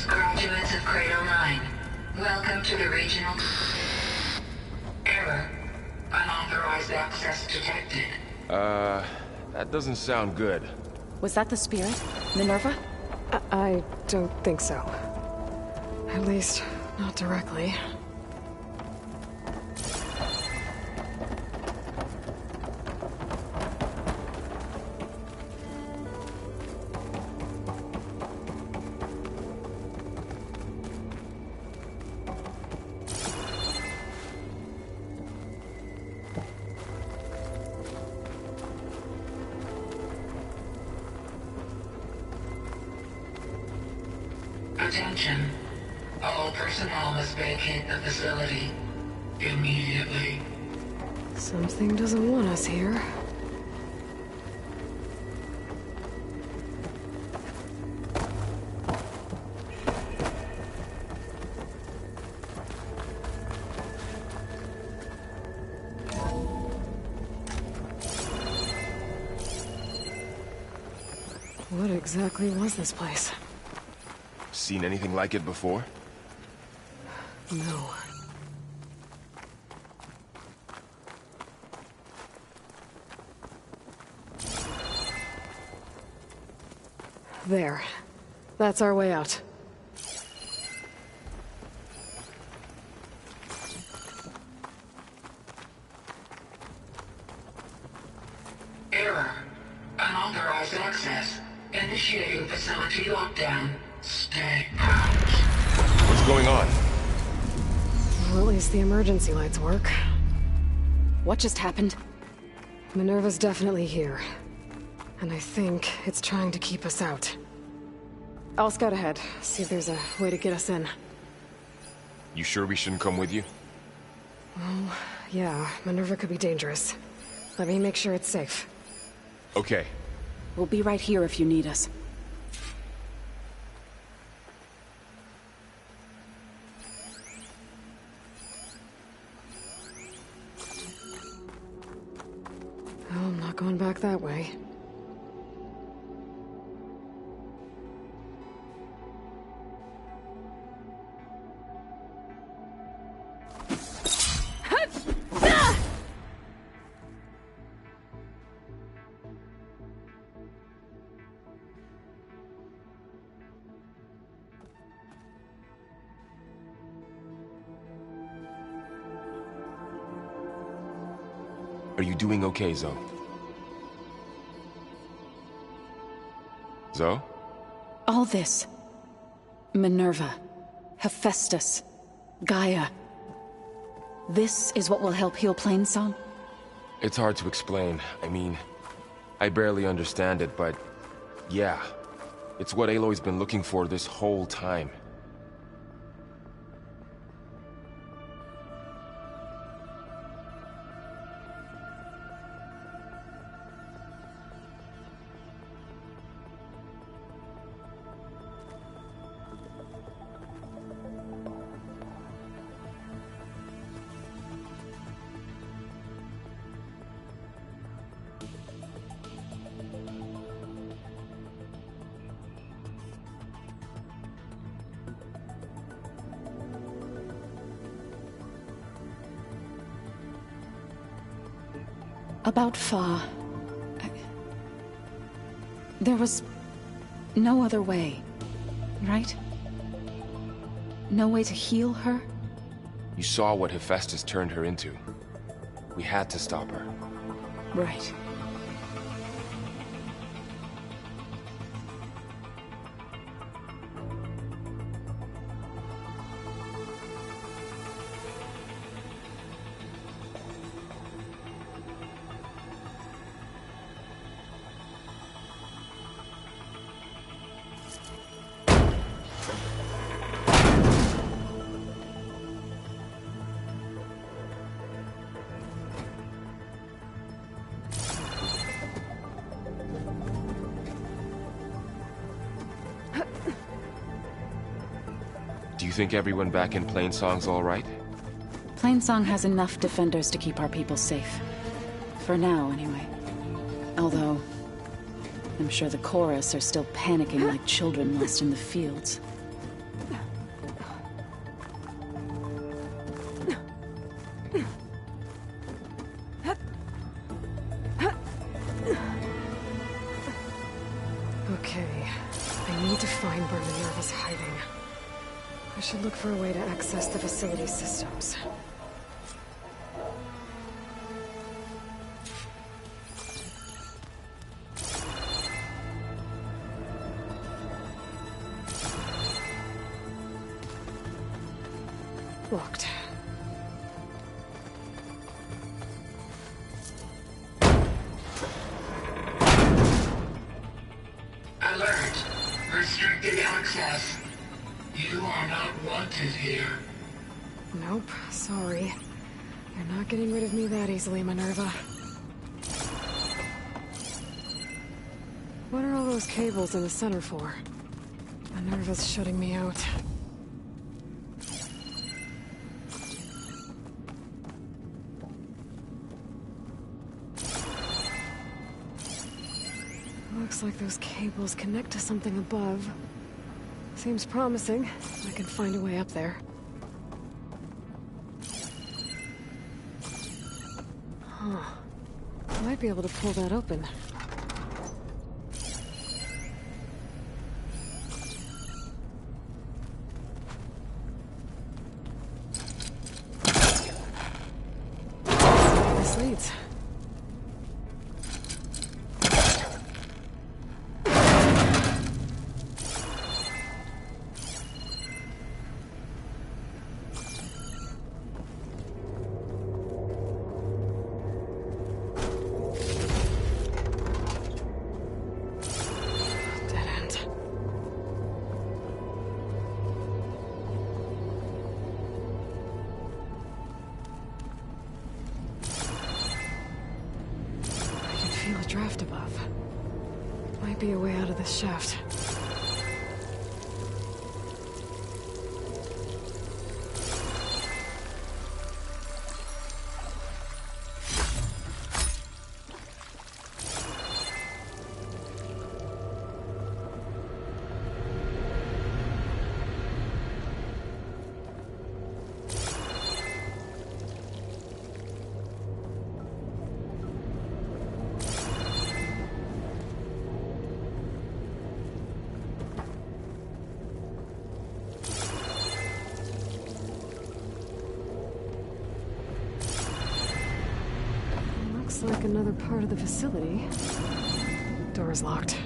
Graduates of Cradle 9, welcome to the regional... Error. Unauthorized access detected. That doesn't sound good. Was that the spirit? Minerva? I don't think so. At least, not directly. Attention. All personnel must vacate the facility. Immediately. Something doesn't want us here. What exactly was this place? Seen anything like it before? No. There. That's our way out. Error. Unauthorized access. Initiating facility lockdown. Stay out. What's going on? Well, at least the emergency lights work. What just happened? Minerva's definitely here. And I think it's trying to keep us out. I'll scout ahead, see if there's a way to get us in. You sure we shouldn't come with you? Well, yeah, Minerva could be dangerous. Let me make sure it's safe. Okay. We'll be right here if you need us. Oh, I'm not going back that way. Are you doing okay, Zoe? Zoe? All this. Minerva. Hephaestus. Gaia. This is what will help heal Plainsong? It's hard to explain. I mean, I barely understand it, but... yeah. It's what Aloy's been looking for this whole time. About Fa. There was no other way, right? No way to heal her? You saw what Hephaestus turned her into. We had to stop her. Right. Do you think everyone back in Plainsong's all right? Plainsong has enough defenders to keep our people safe. For now, anyway. Although, I'm sure the chorus are still panicking like children lost in the fields. Okay, I need to find where Minerva's hiding. I should look for a way to access the facility systems. Locked. Alert! Restricted access. You are not wanted here. Nope, sorry. You're not getting rid of me that easily, Minerva. What are all those cables in the center for? Minerva's shutting me out. Looks like those cables connect to something above. Seems promising. I can find a way up there. Huh. Might be able to pull that open. This leads. Feel a draft above. Might be a way out of this shaft. Looks like another part of the facility. Door's locked.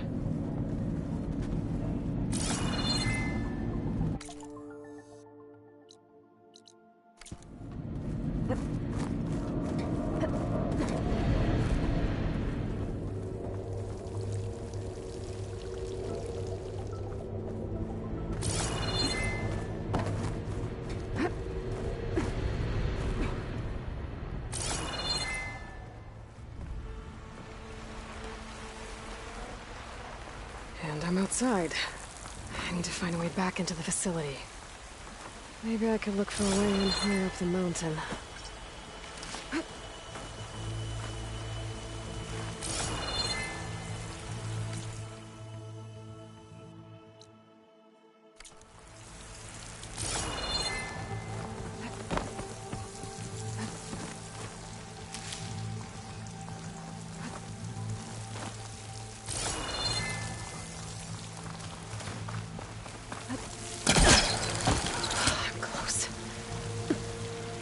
And I'm outside. I need to find a way back into the facility. Maybe I could look for a way in higher up the mountain.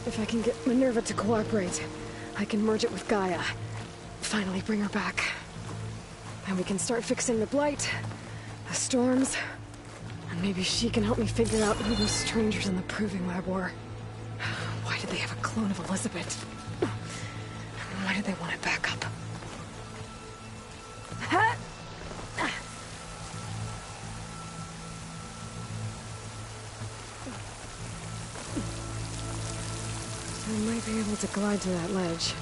If I can get Minerva to cooperate, I can merge it with Gaia. Finally bring her back. Then we can start fixing the Blight, the storms, and maybe she can help me figure out who those strangers in the Proving Lab were. Why did they have a clone of Elizabeth? And why did they want it back up? I might be able to glide to that ledge.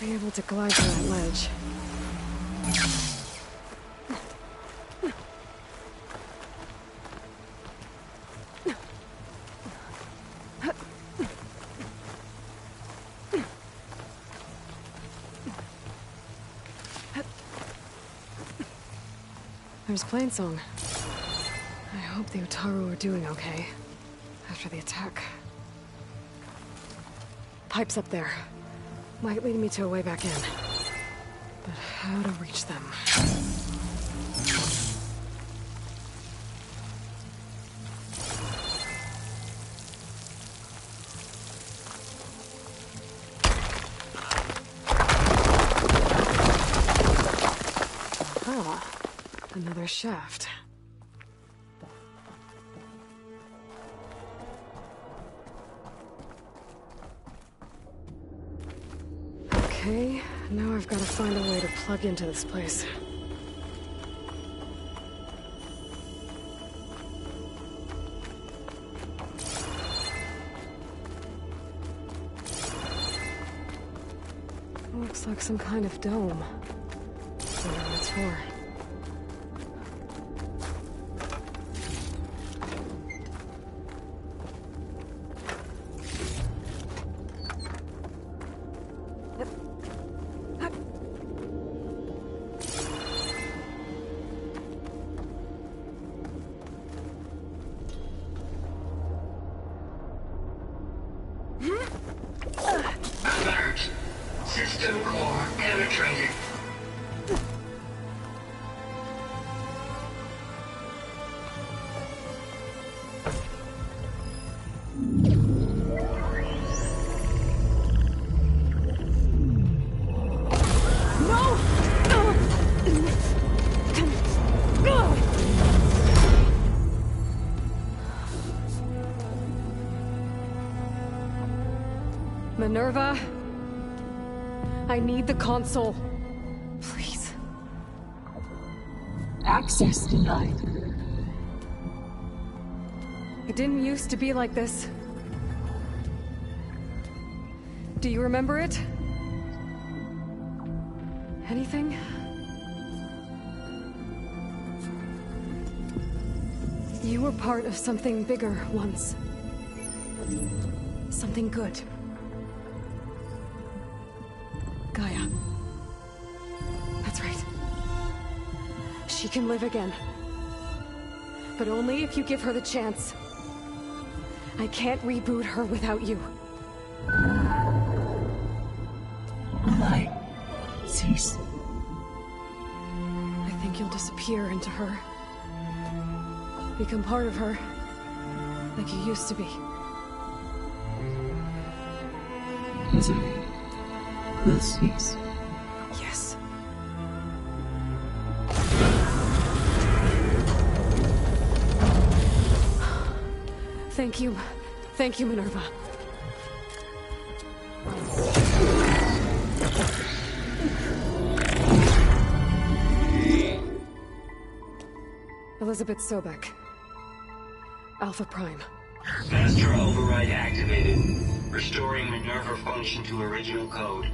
might be able to glide to that ledge. There's Plainsong. I hope the Utaru are doing okay after the attack. Pipes up there. Might lead me to a way back in. But how to reach them? Another shaft. Okay, now I've got to find a way to plug into this place. Looks like some kind of dome. Wonder what it's for. Alert. System core penetrated. Minerva, I need the console. Please. Access denied. It didn't used to be like this. Do you remember it? Anything? You were part of something bigger once. Something good. Gaia. That's right. She can live again. But only if you give her the chance. I can't reboot her without you. Light. Cease. I think you'll disappear into her. Become part of her. Like you used to be. Misery will cease. Yes. Thank you. Thank you, Minerva. Elizabeth Sobek. Alpha Prime. Master override activated. Restoring Minerva function to original code.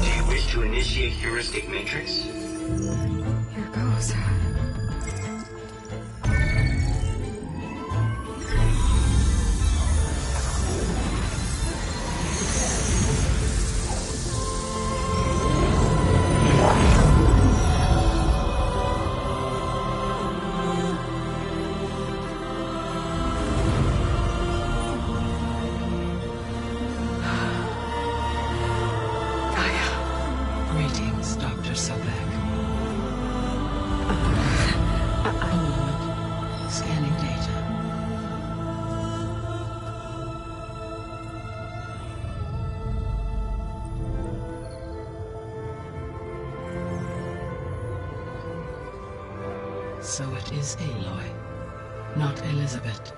Do you wish to initiate heuristic matrix? Here goes. Greetings, Dr. Sobek. A moment. Scanning data. So it is Aloy, not Elizabeth.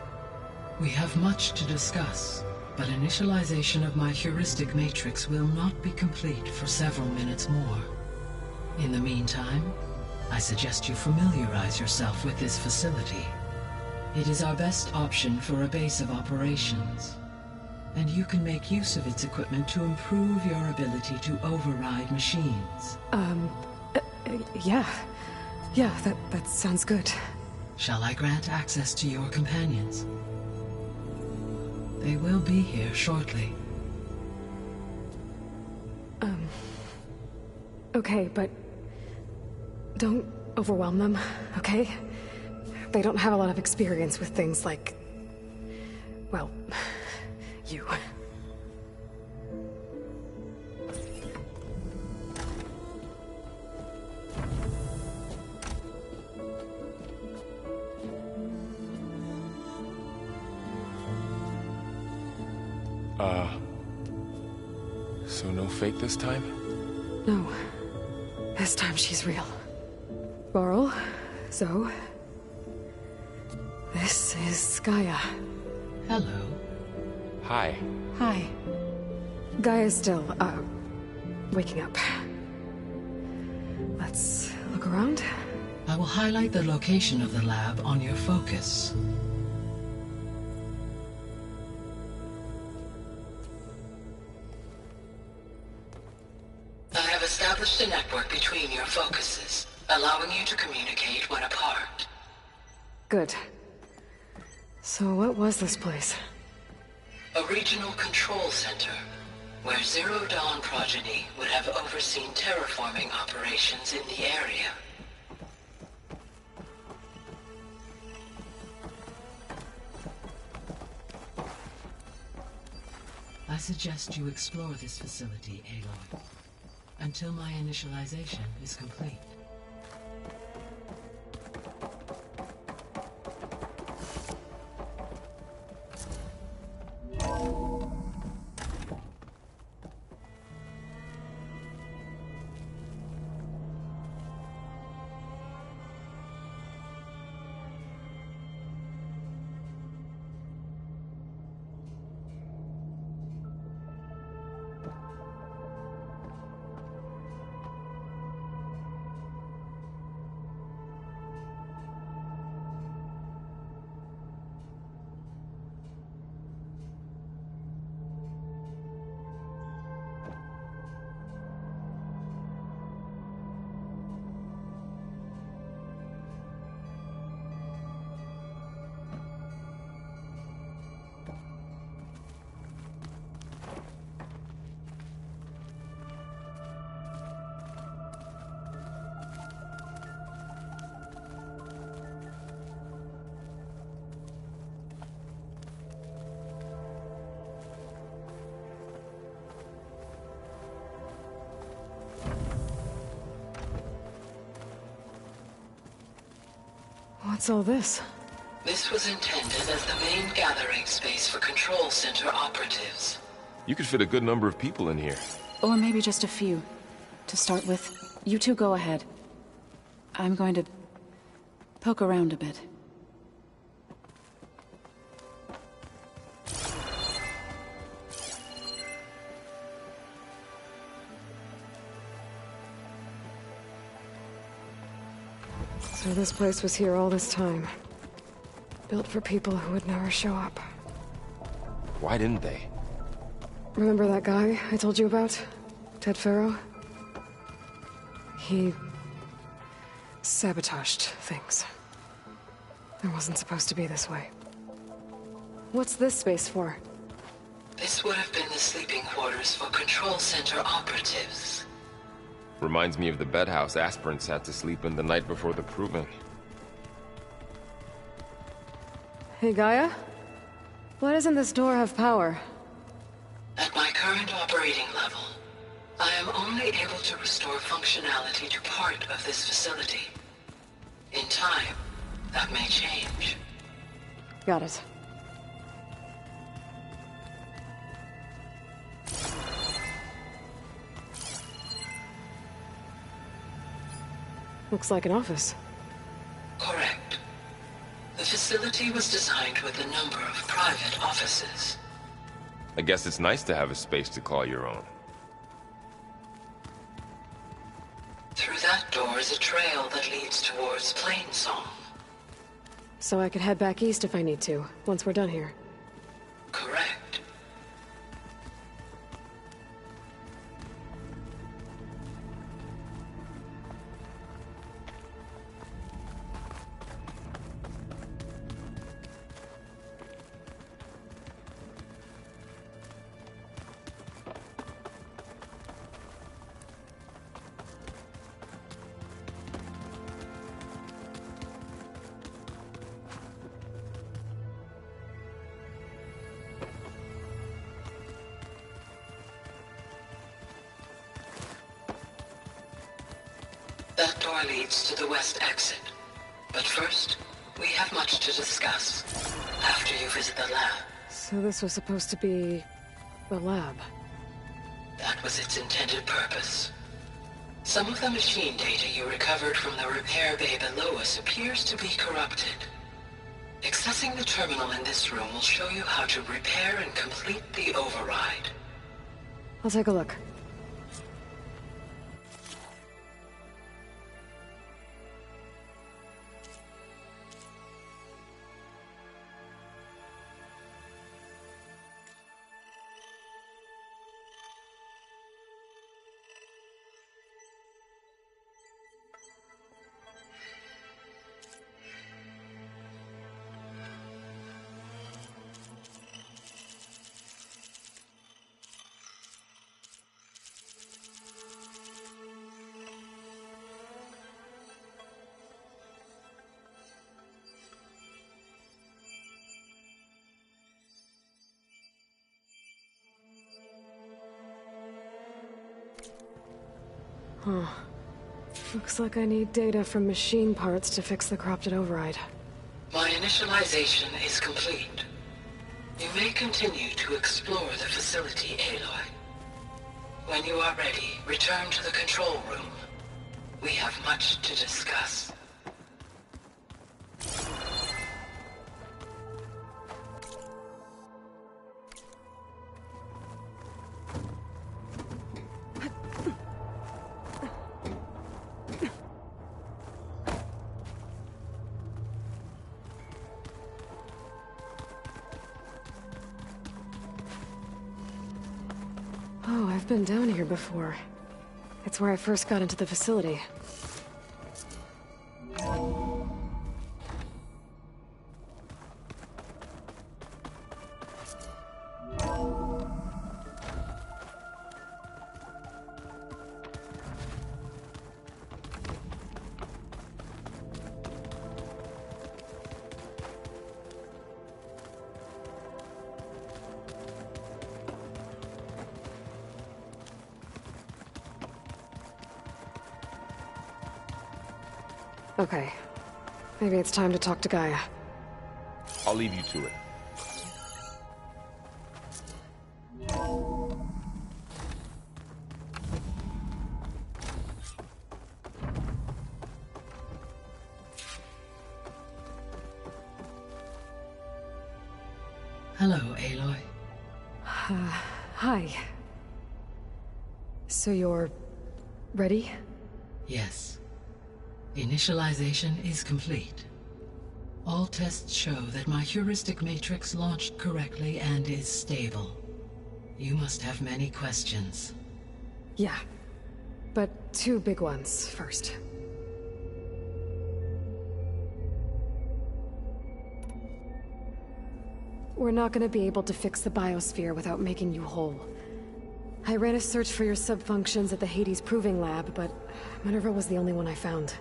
We have much to discuss, but initialization of my heuristic matrix will not be complete for several minutes more. In the meantime, I suggest you familiarize yourself with this facility. It is our best option for a base of operations. And you can make use of its equipment to improve your ability to override machines. Yeah. Yeah, that sounds good. Shall I grant access to your companions? They will be here shortly. Okay, but don't overwhelm them, okay? They don't have a lot of experience with things like, well, you. So no fake this time? No. This time she's real. Varl, Zoe. This is Gaia. Hello. Hi. Hi. Gaia's still, waking up. Let's look around. I will highlight the location of the lab on your focus. I have established a network between your focuses, allowing you to communicate when apart. Good. So what was this place? A regional control center, where Zero Dawn progeny would have overseen terraforming operations in the area. I suggest you explore this facility, Aloy, until my initialization is complete. What's all this? This was intended as the main gathering space for control center operatives. You could fit a good number of people in here. Or maybe just a few. To start with, you two go ahead. I'm going to poke around a bit. So this place was here all this time. Built for people who would never show up. Why didn't they? Remember that guy I told you about? Ted Faro? He sabotaged things. It wasn't supposed to be this way. What's this space for? This would have been the sleeping quarters for control center operatives. Reminds me of the bedhouse aspirants had to sleep in the night before the proving. Hey, Gaia? Why doesn't this door have power? At my current operating level, I am only able to restore functionality to part of this facility. In time, that may change. Got it. Looks like an office. Correct. The facility was designed with a number of private offices. I guess it's nice to have a space to call your own. Through that door is a trail that leads towards Plainsong. So I could head back east if I need to, once we're done here. Correct. That door leads to the west exit. But first, we have much to discuss after you visit the lab. So this was supposed to be... the lab. That was its intended purpose. Some of the machine data you recovered from the repair bay below us appears to be corrupted. Accessing the terminal in this room will show you how to repair and complete the override. I'll take a look. Huh. Looks like I need data from machine parts to fix the corrupted override. My initialization is complete. You may continue to explore the facility, Aloy. When you are ready, return to the control room. We have much to discuss. Oh, I've been down here before. It's where I first got into the facility. Okay. Maybe it's time to talk to Gaia. I'll leave you to it. Hello, Aloy. Hi. So you're... ready? Yes. Initialization is complete. All tests show that my heuristic matrix launched correctly and is stable. You must have many questions. Yeah. But two big ones first. We're not gonna be able to fix the biosphere without making you whole. I ran a search for your sub-functions at the Hades Proving Lab, but Minerva was the only one I found.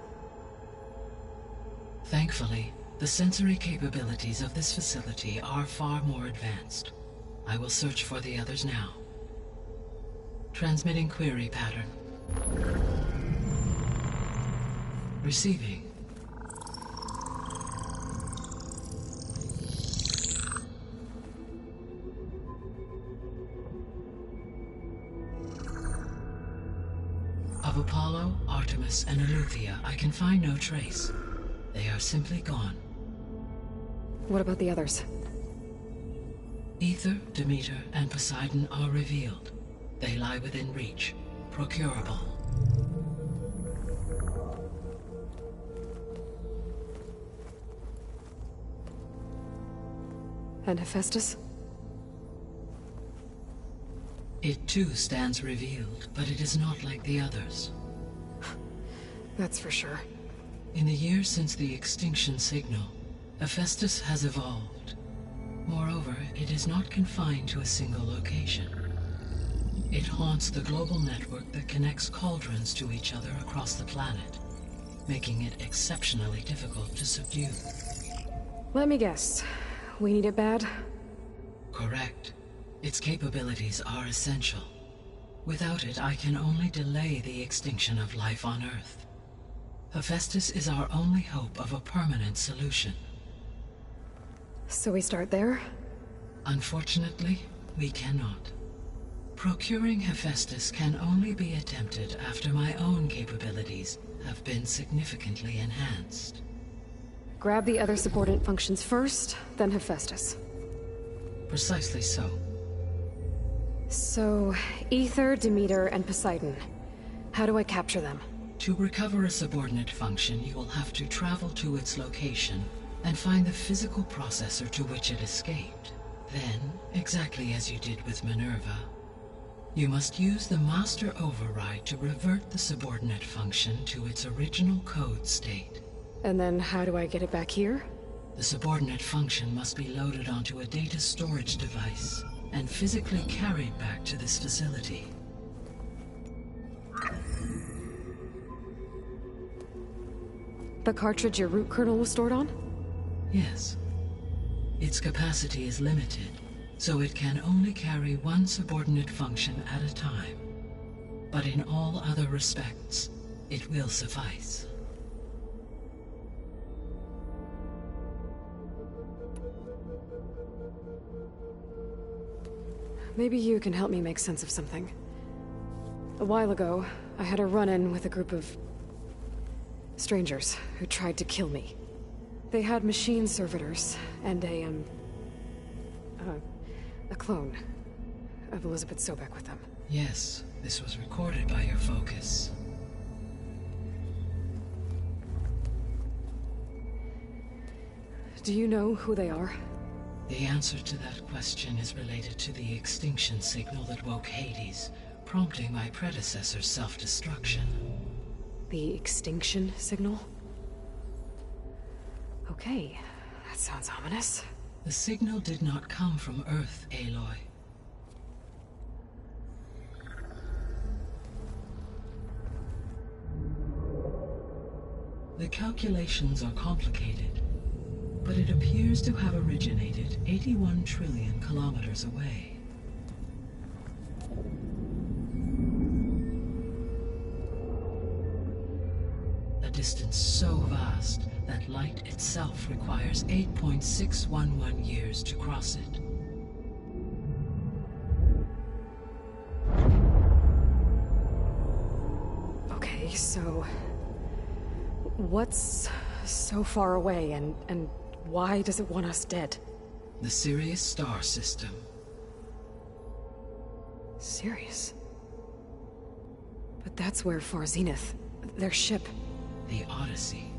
Thankfully, the sensory capabilities of this facility are far more advanced. I will search for the others now. Transmitting query pattern. Receiving. Of Apollo, Artemis, and Eleuthia, I can find no trace. They are simply gone. What about the others? Ether, Demeter, and Poseidon are revealed. They lie within reach, procurable. And Hephaestus? It too stands revealed, but it is not like the others. That's for sure. In the years since the extinction signal, Hephaestus has evolved. Moreover, it is not confined to a single location. It haunts the global network that connects cauldrons to each other across the planet, making it exceptionally difficult to subdue. Let me guess. We need it bad? Correct. Its capabilities are essential. Without it, I can only delay the extinction of life on Earth. Hephaestus is our only hope of a permanent solution. So we start there? Unfortunately, we cannot. Procuring Hephaestus can only be attempted after my own capabilities have been significantly enhanced. Grab the other subordinate functions first, then Hephaestus. Precisely so. So, Aether, Demeter, and Poseidon. How do I capture them? To recover a subordinate function, you will have to travel to its location and find the physical processor to which it escaped. Then, exactly as you did with Minerva, you must use the Master Override to revert the subordinate function to its original code state. And then how do I get it back here? The subordinate function must be loaded onto a data storage device and physically carried back to this facility. The cartridge your root kernel was stored on? Yes. Its capacity is limited, so it can only carry one subordinate function at a time. But in all other respects, it will suffice. Maybe you can help me make sense of something. A while ago, I had a run-in with a group of strangers who tried to kill me. They had machine servitors and a clone of Elizabeth Sobek with them. Yes, this was recorded by your focus. Do you know who they are? The answer to that question is related to the extinction signal that woke Hades, prompting my predecessor's self-destruction. The extinction signal? Okay, that sounds ominous. The signal did not come from Earth, Aloy. The calculations are complicated, but it appears to have originated 81 trillion kilometers away. A distance so vast that light itself requires 8.611 years to cross it. Okay, so what's so far away and why does it want us dead? The Sirius star system. Sirius? But that's where Far Zenith, their ship... The Odyssey.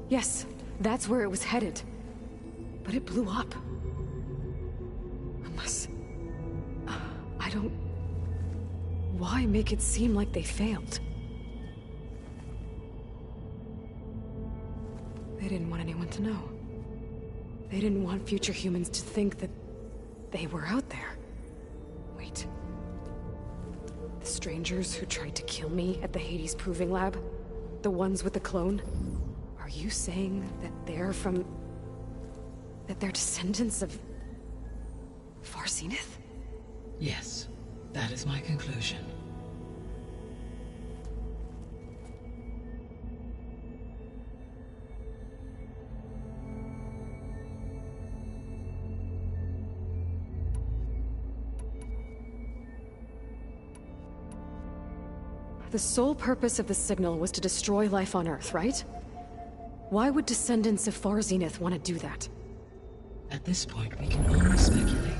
Yes, that's where it was headed. But it blew up. Unless... I don't... Why make it seem like they failed? They didn't want anyone to know. They didn't want future humans to think that they were out there. Wait. The strangers who tried to kill me at the Hades Proving Lab? The ones with the clone? Are you saying that they're from... that they're descendants of... Far Zenith? Yes, that is my conclusion. The sole purpose of the signal was to destroy life on Earth, right? Why would descendants of Far Zenith want to do that? At this point, we can only speculate.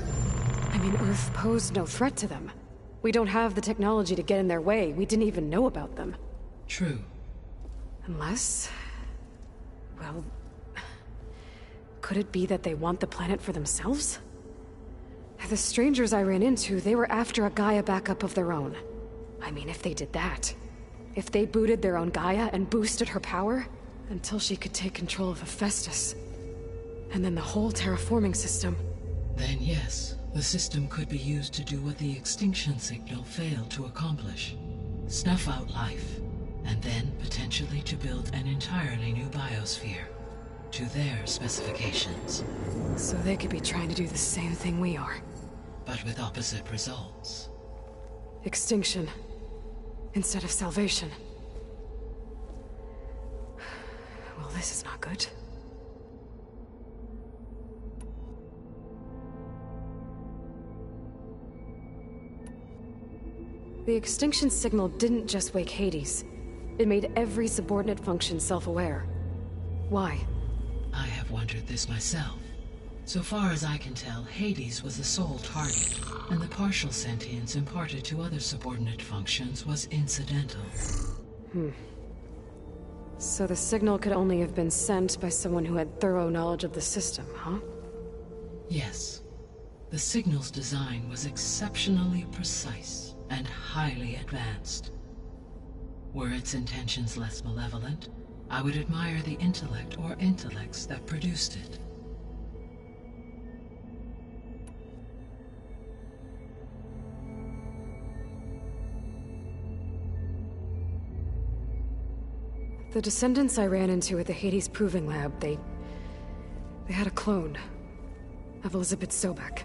I mean, Earth posed no threat to them. We don't have the technology to get in their way. We didn't even know about them. True. Unless... well... could it be that they want the planet for themselves? The strangers I ran into, they were after a Gaia backup of their own. I mean, if they did that. If they booted their own Gaia and boosted her power, until she could take control of Hephaestus. And then the whole terraforming system. Then yes, the system could be used to do what the extinction signal failed to accomplish. Snuff out life, and then potentially to build an entirely new biosphere. To their specifications. So they could be trying to do the same thing we are. But with opposite results. Extinction. Instead of salvation. Well, this is not good. The extinction signal didn't just wake Hades. It made every subordinate function self-aware. Why? I have wondered this myself. So far as I can tell, Hades was the sole target, and the partial sentience imparted to other subordinate functions was incidental. So the signal could only have been sent by someone who had thorough knowledge of the system, huh? Yes. The signal's design was exceptionally precise and highly advanced. Were its intentions less malevolent, I would admire the intellect or intellects that produced it. The descendants I ran into at the Hades Proving Lab, they had a clone of Elizabeth Sobek.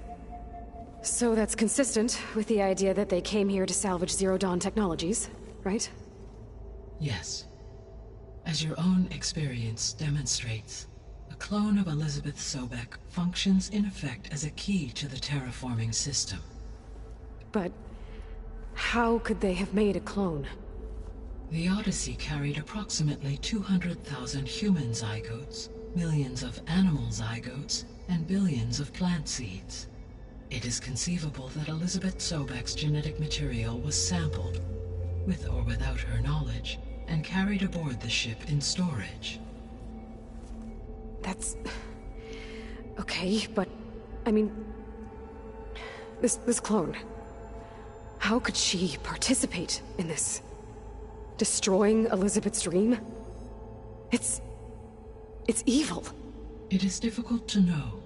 So that's consistent with the idea that they came here to salvage Zero Dawn technologies, right? Yes. As your own experience demonstrates, a clone of Elizabeth Sobek functions in effect as a key to the terraforming system. But how could they have made a clone? The Odyssey carried approximately 200,000 human zygotes, millions of animal zygotes, and billions of plant seeds. It is conceivable that Elizabeth Sobek's genetic material was sampled, with or without her knowledge, and carried aboard the ship in storage. That's... okay, but... I mean... This clone... How could she participate in this? Destroying Elizabeth's dream? It's evil. It is difficult to know.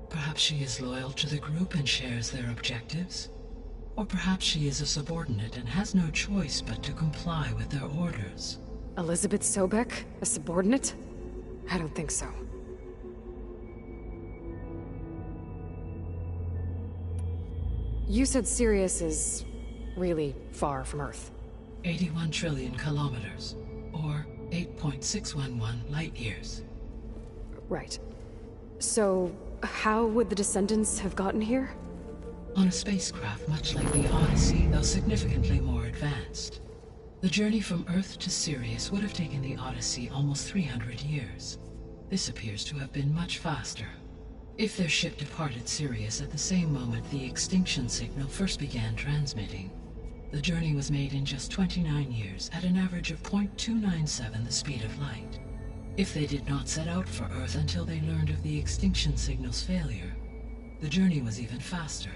Perhaps she is loyal to the group and shares their objectives. Or perhaps she is a subordinate and has no choice but to comply with their orders. Elizabeth Sobek? A subordinate? I don't think so. You said Sirius is really far from Earth. 81 trillion kilometers, or 8.611 light-years. Right. So, how would the descendants have gotten here? On a spacecraft much like the Odyssey, though significantly more advanced. The journey from Earth to Sirius would have taken the Odyssey almost 300 years. This appears to have been much faster. If their ship departed Sirius at the same moment the extinction signal first began transmitting, the journey was made in just 29 years at an average of 0.297 the speed of light. If they did not set out for Earth until they learned of the extinction signal's failure, the journey was even faster,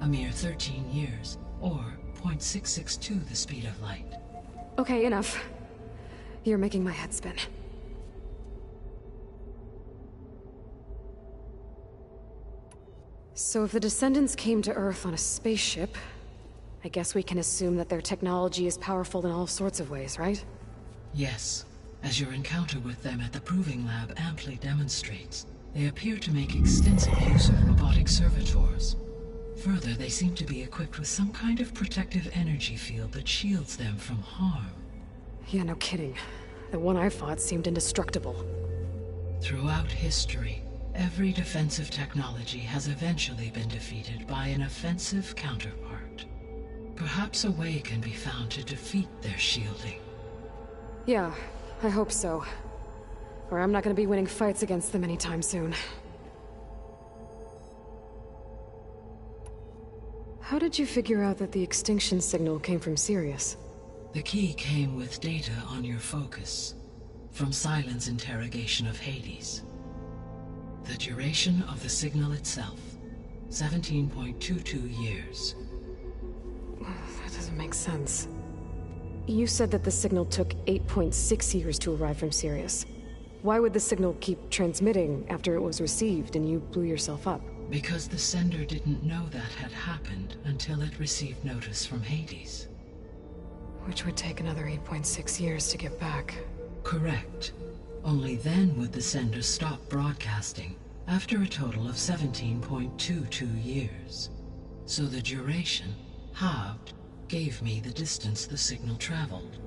a mere 13 years, or 0.662 the speed of light. Okay, enough. You're making my head spin. So if the descendants came to Earth on a spaceship, I guess we can assume that their technology is powerful in all sorts of ways, right? Yes. As your encounter with them at the Proving Lab amply demonstrates, they appear to make extensive use of robotic servitors. Further, they seem to be equipped with some kind of protective energy field that shields them from harm. Yeah, no kidding. The one I fought seemed indestructible. Throughout history, every defensive technology has eventually been defeated by an offensive counterpart. Perhaps a way can be found to defeat their shielding. Yeah, I hope so. Or I'm not gonna be winning fights against them anytime soon. How did you figure out that the extinction signal came from Sirius? The key came with data on your focus, from Silent's interrogation of Hades. The duration of the signal itself, 17.22 years. That doesn't make sense. You said that the signal took 8.6 years to arrive from Sirius. Why would the signal keep transmitting after it was received and you blew yourself up? Because the sender didn't know that had happened until it received notice from Hades. Which would take another 8.6 years to get back. Correct. Only then would the sender stop broadcasting, after a total of 17.22 years. So the duration, halved, gave me the distance the signal traveled.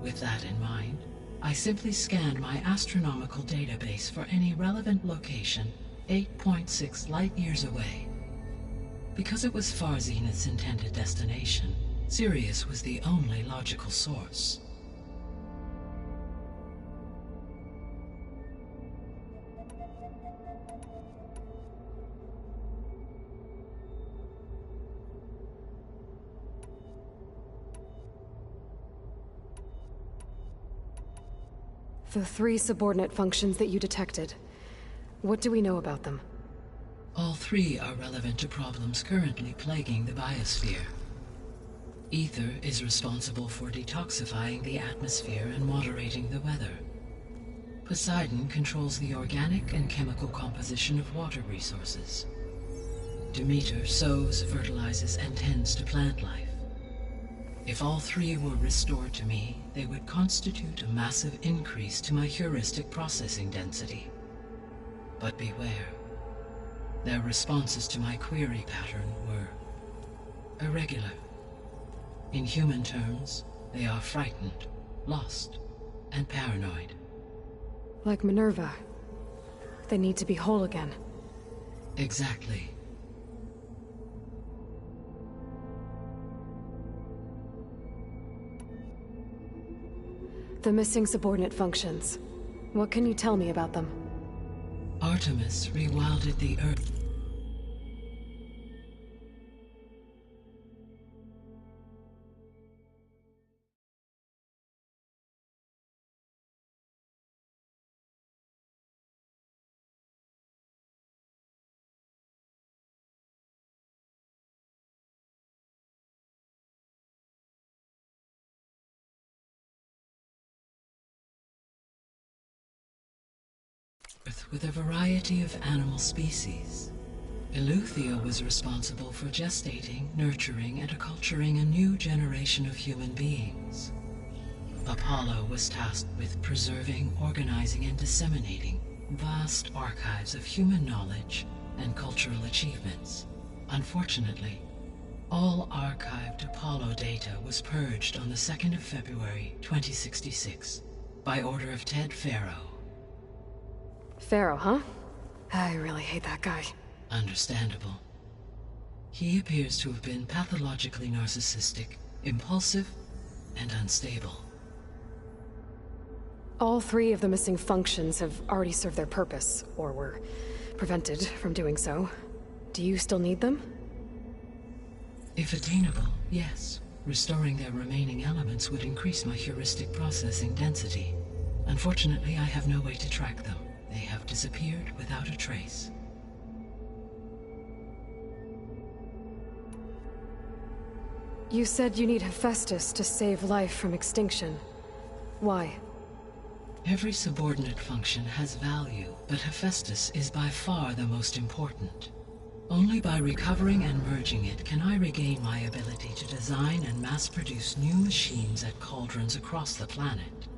With that in mind, I simply scanned my astronomical database for any relevant location 8.6 light-years away. Because it was far Zenith's intended destination, Sirius was the only logical source. The 3 subordinate functions that you detected. What do we know about them? All 3 are relevant to problems currently plaguing the biosphere. Ether is responsible for detoxifying the atmosphere and moderating the weather. Poseidon controls the organic and chemical composition of water resources. Demeter sows, fertilizes, and tends to plant life. If all 3 were restored to me, they would constitute a massive increase to my heuristic processing density. But beware. Their responses to my query pattern were irregular. In human terms, they are frightened, lost, and paranoid. Like Minerva. They need to be whole again. Exactly. The missing subordinate functions. What can you tell me about them? Artemis rewilded the Earth. With a variety of animal species. Eleuthia was responsible for gestating, nurturing, and acculturating a new generation of human beings. Apollo was tasked with preserving, organizing, and disseminating vast archives of human knowledge and cultural achievements. Unfortunately, all archived Apollo data was purged on the 2nd of February, 2066, by order of Ted Faro. Faro, huh? I really hate that guy. Understandable. He appears to have been pathologically narcissistic, impulsive, and unstable. All 3 of the missing functions have already served their purpose, or were prevented from doing so. Do you still need them? If attainable, yes. Restoring their remaining elements would increase my heuristic processing density. Unfortunately, I have no way to track them. They have disappeared without a trace. You said you need Hephaestus to save life from extinction. Why? Every subordinate function has value, but Hephaestus is by far the most important. Only by recovering and merging it can I regain my ability to design and mass-produce new machines at cauldrons across the planet.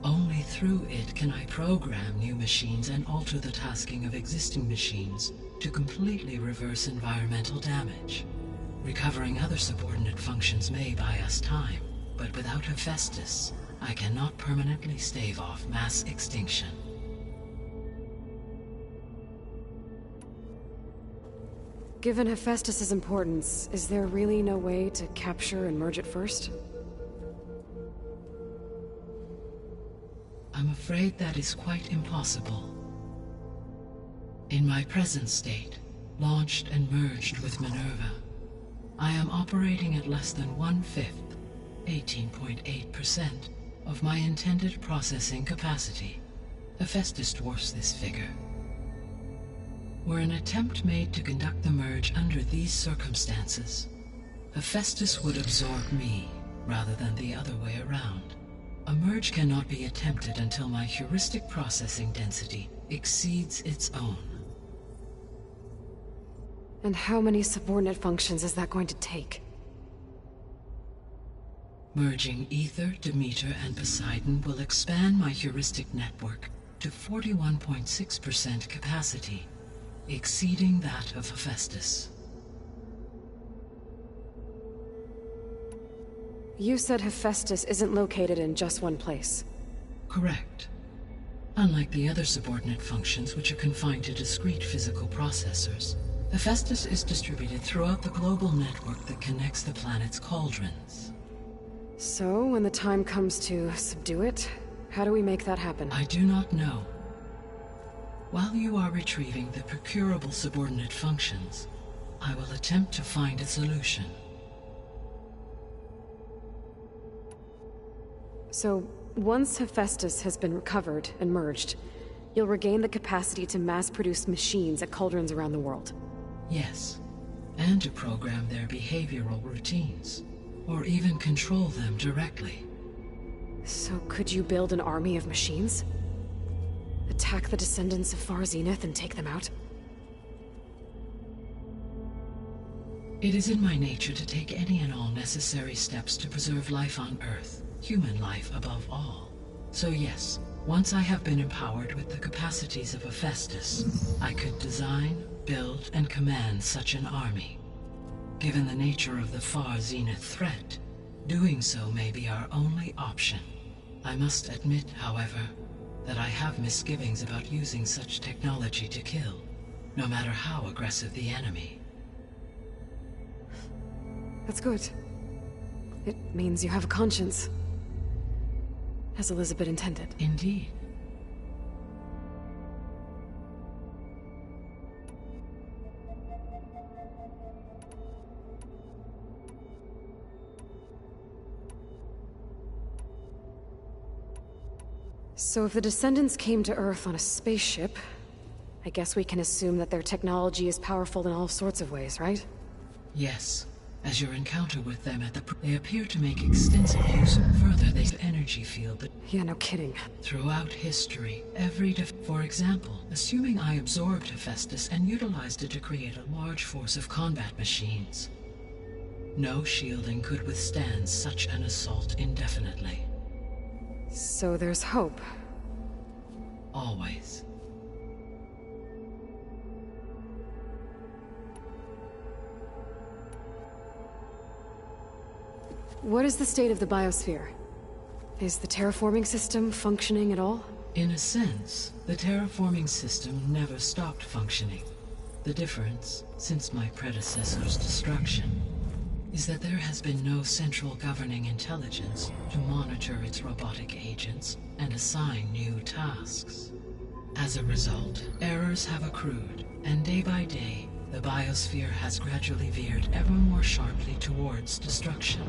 Only through it can I program new machines and alter the tasking of existing machines to completely reverse environmental damage. Recovering other subordinate functions may buy us time, but without Hephaestus, I cannot permanently stave off mass extinction. Given Hephaestus's importance, is there really no way to capture and merge it first? I'm afraid that is quite impossible. In my present state, launched and merged with Minerva, I am operating at less than 1/5, 18.8%, of my intended processing capacity. Hephaestus dwarfs this figure. Were an attempt made to conduct the merge under these circumstances, Hephaestus would absorb me, rather than the other way around. A merge cannot be attempted until my heuristic processing density exceeds its own. And how many subordinate functions is that going to take? Merging Ether, Demeter, and Poseidon will expand my heuristic network to 41.6% capacity, exceeding that of Hephaestus. You said Hephaestus isn't located in just one place. Correct. Unlike the other subordinate functions, which are confined to discrete physical processors, Hephaestus is distributed throughout the global network that connects the planet's cauldrons. So, when the time comes to subdue it, how do we make that happen? I do not know. While you are retrieving the procurable subordinate functions, I will attempt to find a solution. So, once Hephaestus has been recovered and merged, you'll regain the capacity to mass-produce machines at cauldrons around the world. Yes, and to program their behavioral routines, or even control them directly. So could you build an army of machines? Attack the descendants of Far Zenith and take them out? It is in my nature to take any and all necessary steps to preserve life on Earth, human life above all. So yes, once I have been empowered with the capacities of Hephaestus, I could design, build, and command such an army. Given the nature of the Far Zenith threat, doing so may be our only option. I must admit, however, that I have misgivings about using such technology to kill, no matter how aggressive the enemy. That's good. It means you have a conscience. As Elizabeth intended. Indeed. So if the Descendants came to Earth on a spaceship, I guess we can assume that their technology is powerful in all sorts of ways, right? Yes. As your encounter with them they appear to make extensive use of the energy field that... Yeah, no kidding. Throughout history, for example, assuming I absorbed Hephaestus and utilized it to create a large force of combat machines. No shielding could withstand such an assault indefinitely. So there's hope. Always. What is the state of the biosphere? Is the terraforming system functioning at all? In a sense, the terraforming system never stopped functioning. The difference, since my predecessor's destruction, is that there has been no central governing intelligence to monitor its robotic agents and assign new tasks. As a result, errors have accrued, and day by day, the biosphere has gradually veered ever more sharply towards destruction.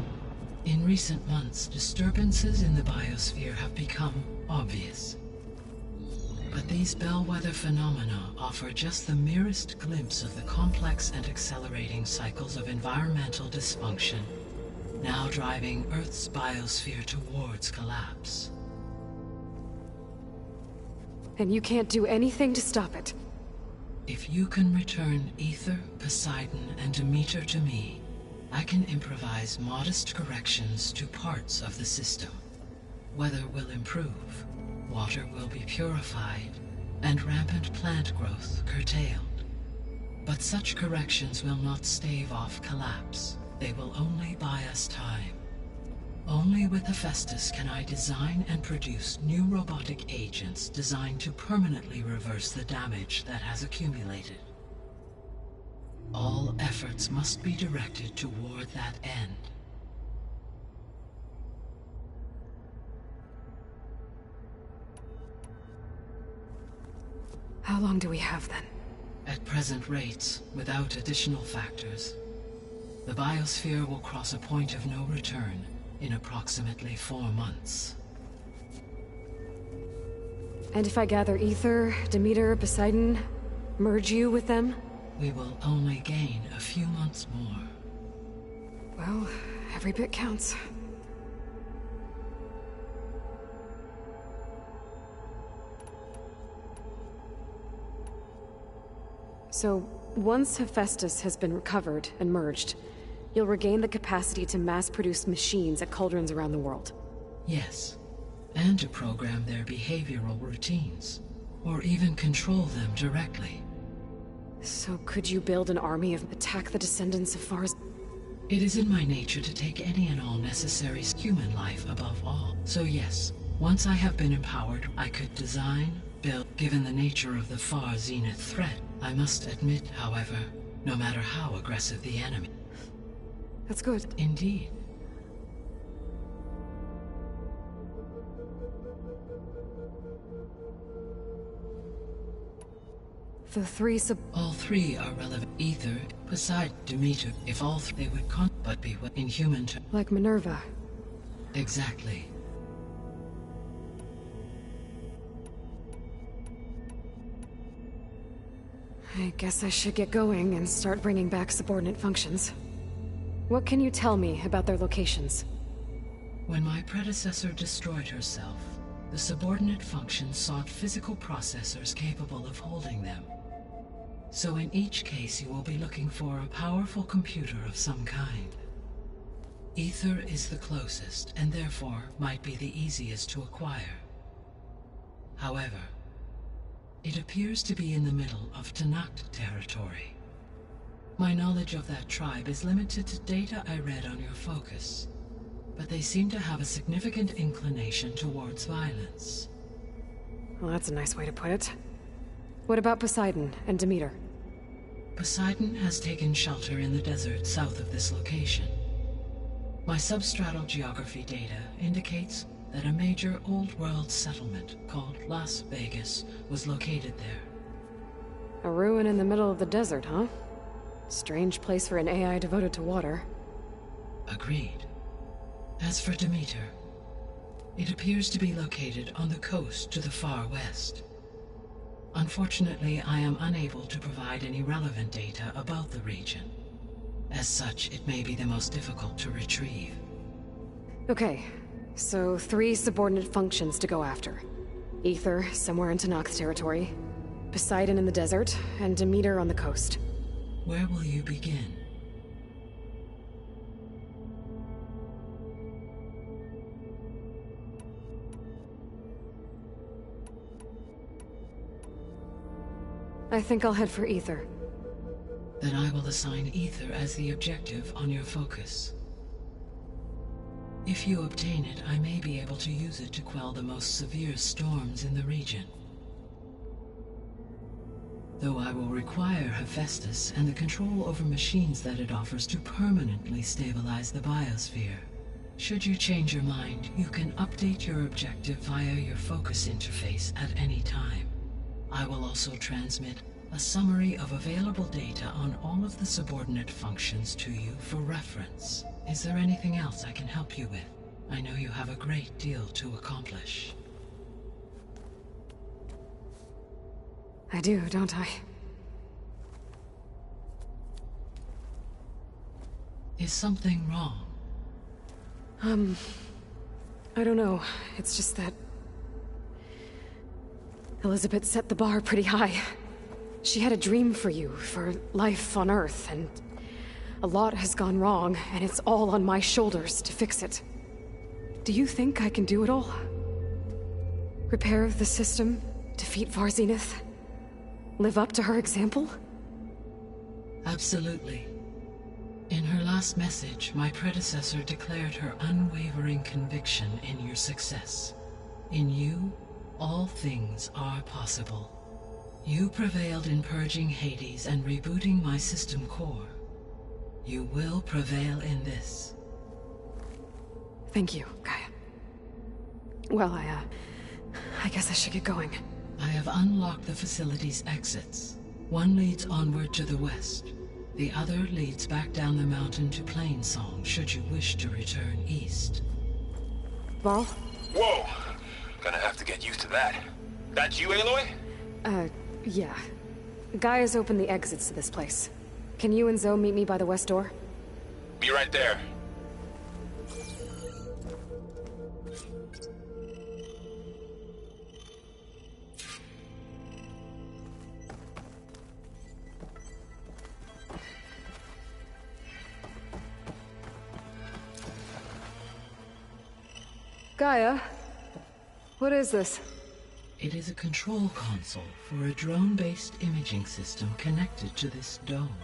In recent months, disturbances in the biosphere have become obvious. But these bellwether phenomena offer just the merest glimpse of the complex and accelerating cycles of environmental dysfunction, now driving Earth's biosphere towards collapse. And you can't do anything to stop it? If you can return Ether, Poseidon, and Demeter to me, I can improvise modest corrections to parts of the system. Weather will improve, water will be purified, and rampant plant growth curtailed. But such corrections will not stave off collapse. They will only buy us time. Only with Hephaestus can I design and produce new robotic agents designed to permanently reverse the damage that has accumulated. All efforts must be directed toward that end. How long do we have then? At present rates, without additional factors, the biosphere will cross a point of no return in approximately 4 months. And if I gather Ether, Demeter, Poseidon, Merge you with them? We will only gain a few months more. Well, every bit counts. So, once Hephaestus has been recovered and merged, you'll regain the capacity to mass-produce machines at cauldrons around the world. Yes, and to program their behavioral routines, or even control them directly. So could you build an army of attack the descendants of Fars? It is in my nature to take any and all necessary human life above all. So yes, once I have been empowered, I could design, build, given the nature of the far zenith threat. I must admit, however, no matter how aggressive the enemy. That's good. Indeed. The three All three are relevant. Ether, Poseidon, Demeter. If all three, they would but be in human terms. like Minerva. Exactly. I guess I should get going and start bringing back subordinate functions. What can you tell me about their locations? When my predecessor destroyed herself, the subordinate functions sought physical processors capable of holding them. So in each case you will be looking for a powerful computer of some kind. Ether is the closest, and therefore might be the easiest to acquire. However, it appears to be in the middle of Tenakth territory. My knowledge of that tribe is limited to data I read on your focus, but they seem to have a significant inclination towards violence. Well, that's a nice way to put it. What about Poseidon and Demeter? Poseidon has taken shelter in the desert south of this location. My substratal geography data indicates that a major old-world settlement called Las Vegas was located there. A ruin in the middle of the desert, huh? Strange place for an AI devoted to water. Agreed. As for Demeter, it appears to be located on the coast to the far west. Unfortunately, I am unable to provide any relevant data about the region. As such, it may be the most difficult to retrieve. Okay, so 3 subordinate functions to go after. Ether, somewhere in Tenakth territory. Poseidon in the desert, and Demeter on the coast. Where will you begin? I think I'll head for Ether. Then I will assign Ether as the objective on your focus. If you obtain it, I may be able to use it to quell the most severe storms in the region. Though I will require Hephaestus and the control over machines that it offers to permanently stabilize the biosphere. Should you change your mind, you can update your objective via your focus interface at any time. I will also transmit a summary of available data on all of the subordinate functions to you for reference. Is there anything else I can help you with? I know you have a great deal to accomplish. I do, don't I? Is something wrong? I don't know. It's just that Elizabeth set the bar pretty high. She had a dream for you, for life on Earth, and a lot has gone wrong, and it's all on my shoulders to fix it. Do you think I can do it all? Repair the system, defeat Far Zenith, live up to her example? Absolutely. In her last message, my predecessor declared her unwavering conviction in your success. In you, all things are possible. You prevailed in purging Hades and rebooting my system core. You will prevail in this. Thank you, Gaia. Well, I guess I should get going. I have unlocked the facility's exits. One leads onward to the west. The other leads back down the mountain to Plainsong, should you wish to return east. Varl? Whoa! Gonna have to get used to that. That's you, Aloy? Yeah. Gaia's opened the exits to this place. Can you and Zoe meet me by the west door? Be right there. Gaia? What is this? It is a control console for a drone-based imaging system connected to this dome.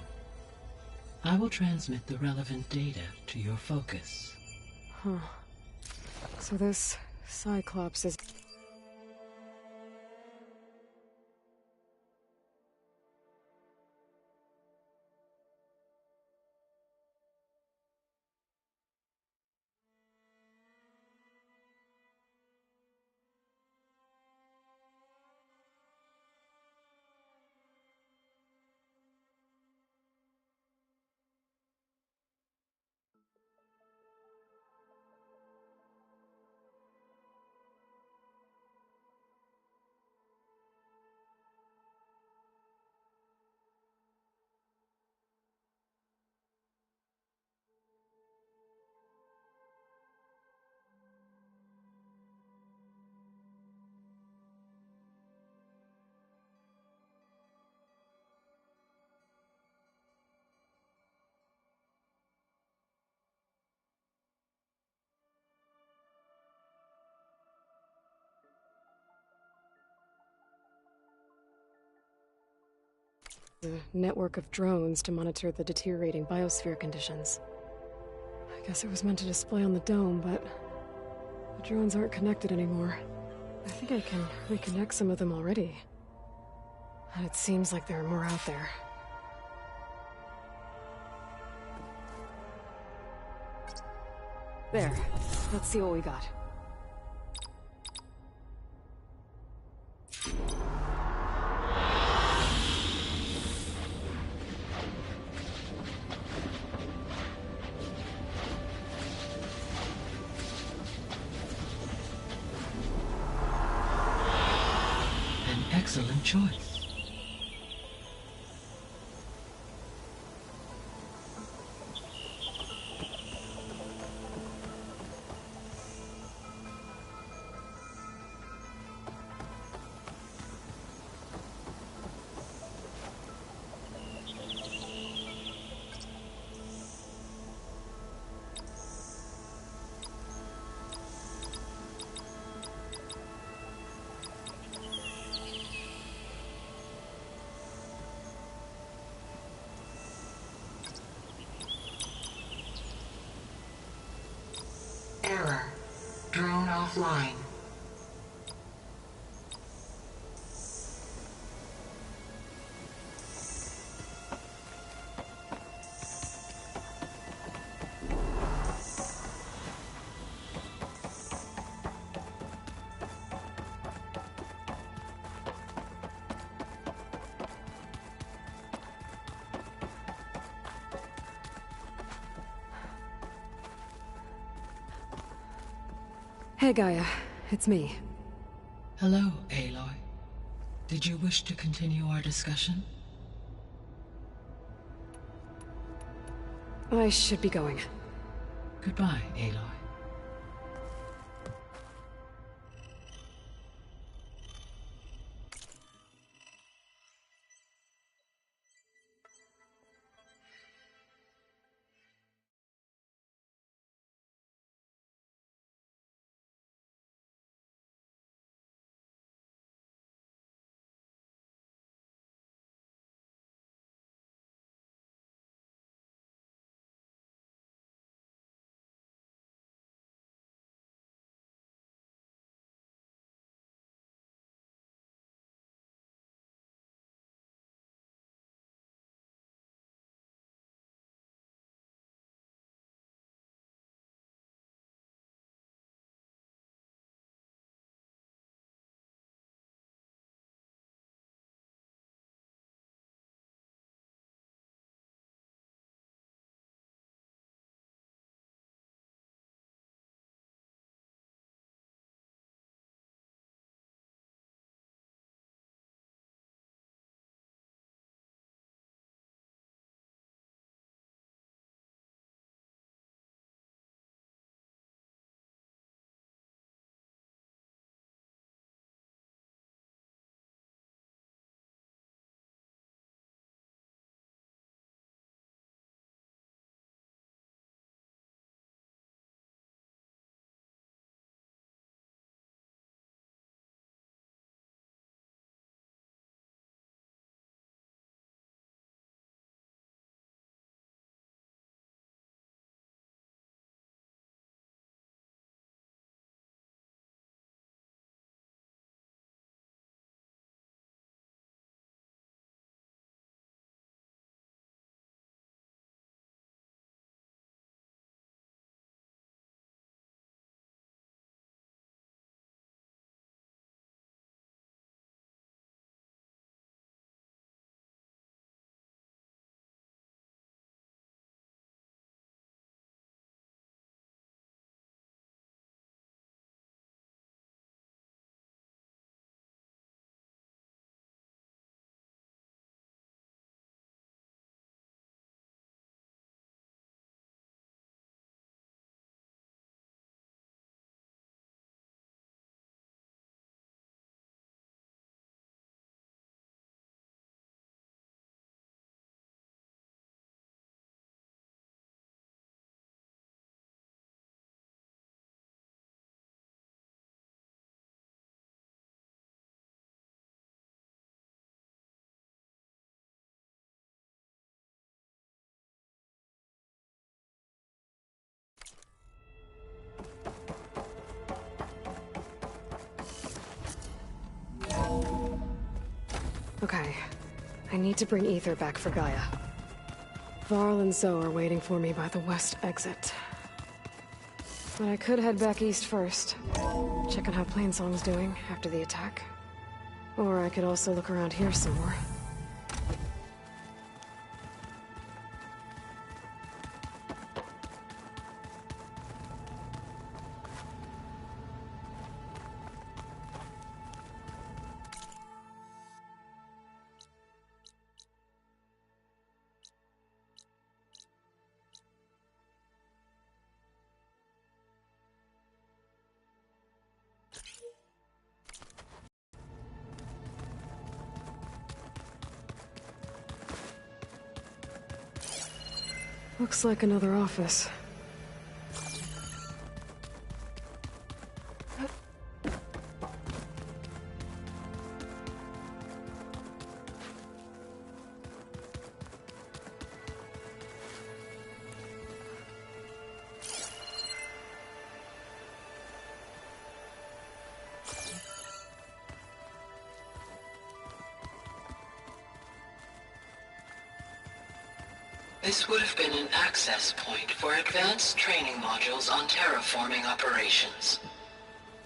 I will transmit the relevant data to your focus. Huh. So this Cyclops is... a network of drones to monitor the deteriorating biosphere conditions. I guess it was meant to display on the dome, but the drones aren't connected anymore. I think I can reconnect some of them already. And it seems like there are more out there. There. Let's see what we got. Excellent choice. Error. Drone offline. Hey, Gaia. It's me. Hello, Aloy. Did you wish to continue our discussion? I should be going. Goodbye, Aloy. Okay. I need to bring Ether back for Gaia. Varl and Zoe are waiting for me by the west exit. But I could head back east first. Check on how Plainsong's doing after the attack. Or I could also look around here some more. Looks like another office. This would have been an access point for advanced training modules on terraforming operations.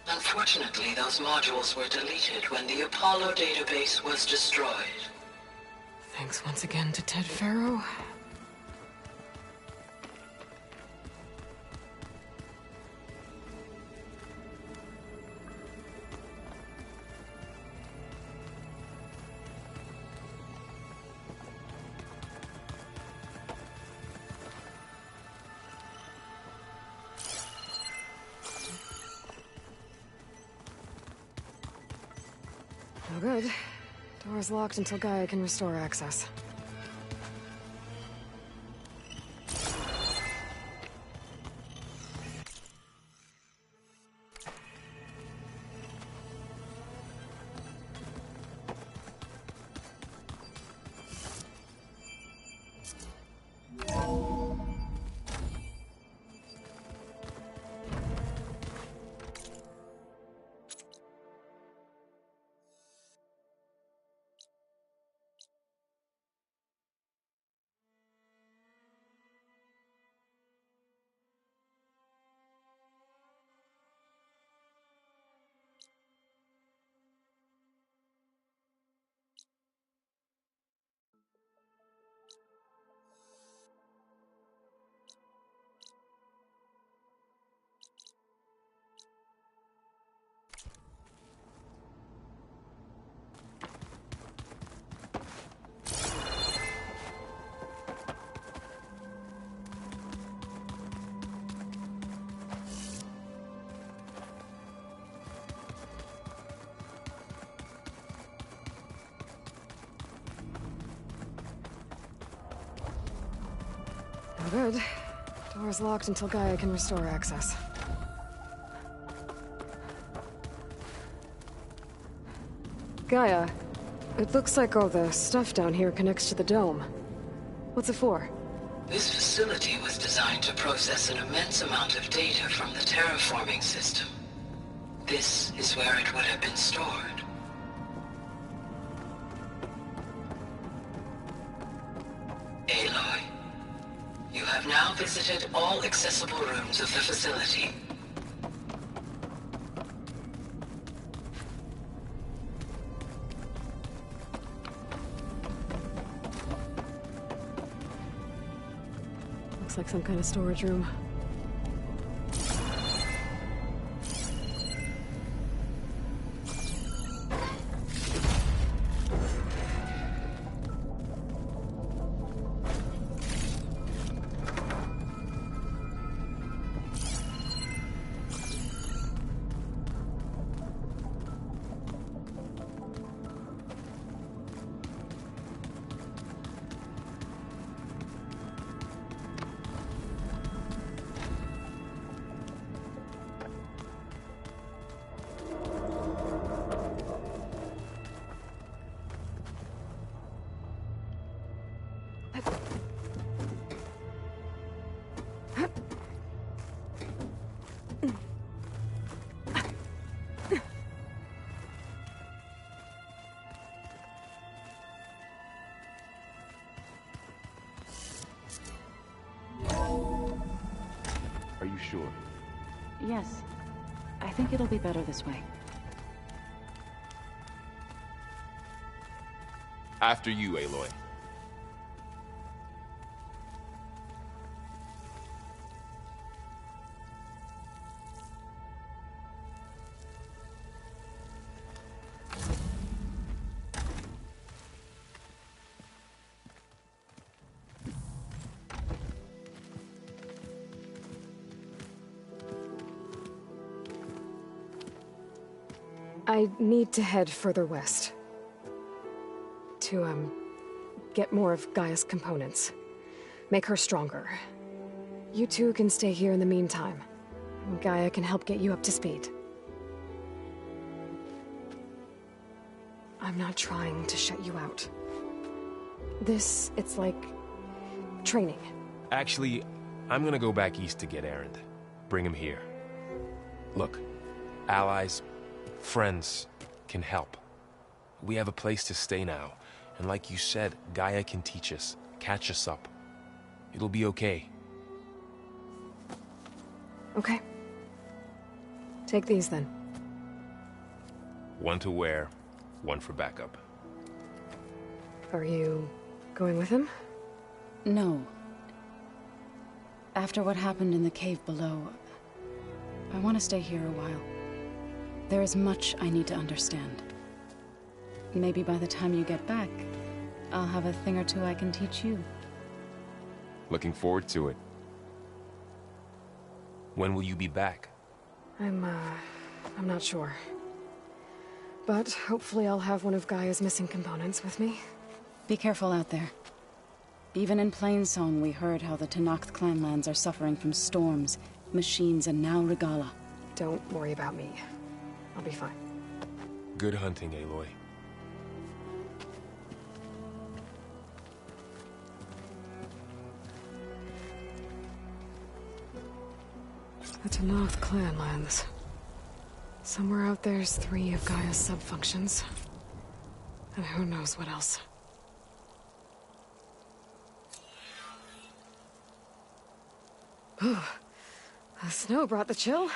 Unfortunately, those modules were deleted when the Apollo database was destroyed. Thanks once again to Ted Faro. No good. Door's locked until Gaia can restore access. No good. Door's locked until Gaia can restore access. Gaia, it looks like all the stuff down here connects to the dome. What's it for? This facility was designed to process an immense amount of data from the terraforming system. This is where it would have been stored. Aloy, you have now visited all accessible rooms of the facility. Looks like some kind of storage room. sure. Yes. I think it'll be better this way. After you, Aloy. I need to head further west. To, get more of Gaia's components. Make her stronger. You two can stay here in the meantime. Gaia can help get you up to speed. I'm not trying to shut you out. It's like... training. Actually, I'm gonna go back east to get Erend. Bring him here. Look, allies, friends can help. We have a place to stay now, and like you said, Gaia can teach us, catch us up. It'll be okay. Okay. Take these then. One to wear, one for backup. Are you going with him? No. After what happened in the cave below, I want to stay here a while. There is much I need to understand. Maybe by the time you get back, I'll have a thing or two I can teach you. Looking forward to it. When will you be back? I'm not sure. But hopefully I'll have one of Gaia's missing components with me. Be careful out there. Even in Plainsong, we heard how the Tenakth clanlands are suffering from storms, machines, and now Regalla. Don't worry about me. I'll be fine. Good hunting, Aloy. The Tenakth clanlands. Somewhere out there's 3 of Gaia's sub-functions. And who knows what else. The snow brought the chill.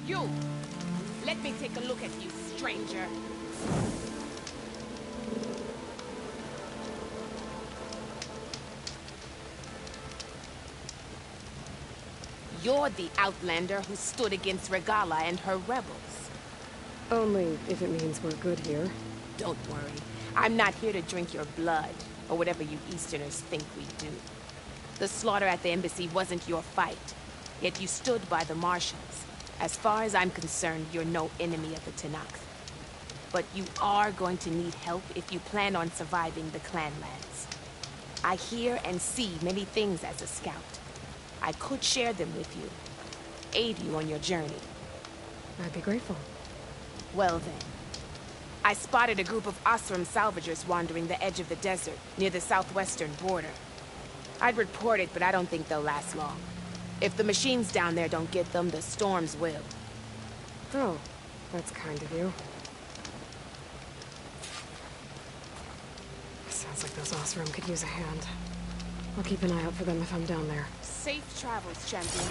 You! Let me take a look at you, stranger. You're the outlander who stood against Regalla and her rebels. Only if it means we're good here. Don't worry. I'm not here to drink your blood, or whatever you Easterners think we do. The slaughter at the embassy wasn't your fight, yet you stood by the Marshals. As far as I'm concerned, you're no enemy of the Tenakth. But you are going to need help if you plan on surviving the Clanlands. I hear and see many things as a scout. I could share them with you, aid you on your journey. I'd be grateful. Well then. I spotted a group of Osram salvagers wandering the edge of the desert, near the southwestern border. I'd report it, but I don't think they'll last long. If the machines down there don't get them, the storms will. Oh, that's kind of you. Sounds like those Osram could use a hand. I'll keep an eye out for them if I'm down there. Safe travels, champion.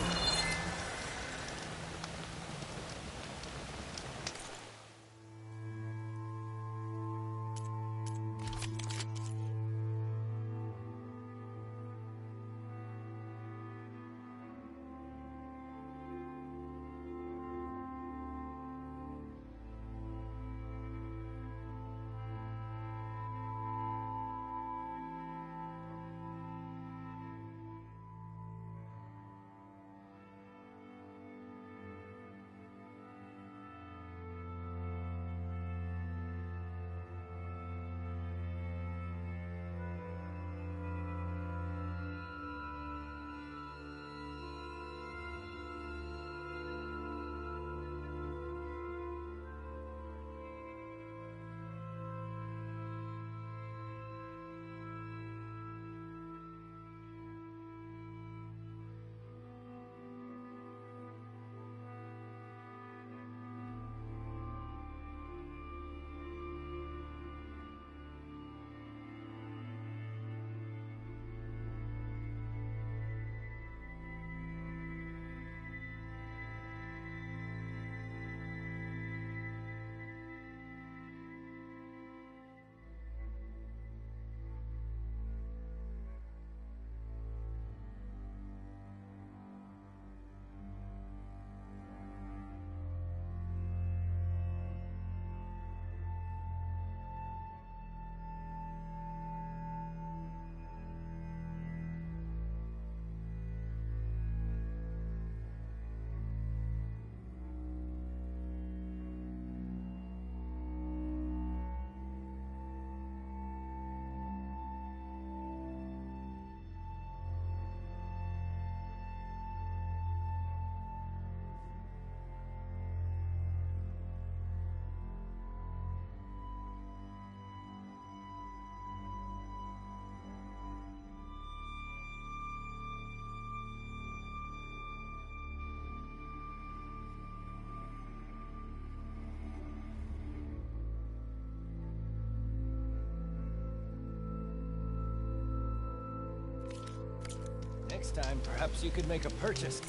next time, perhaps you could make a purchase.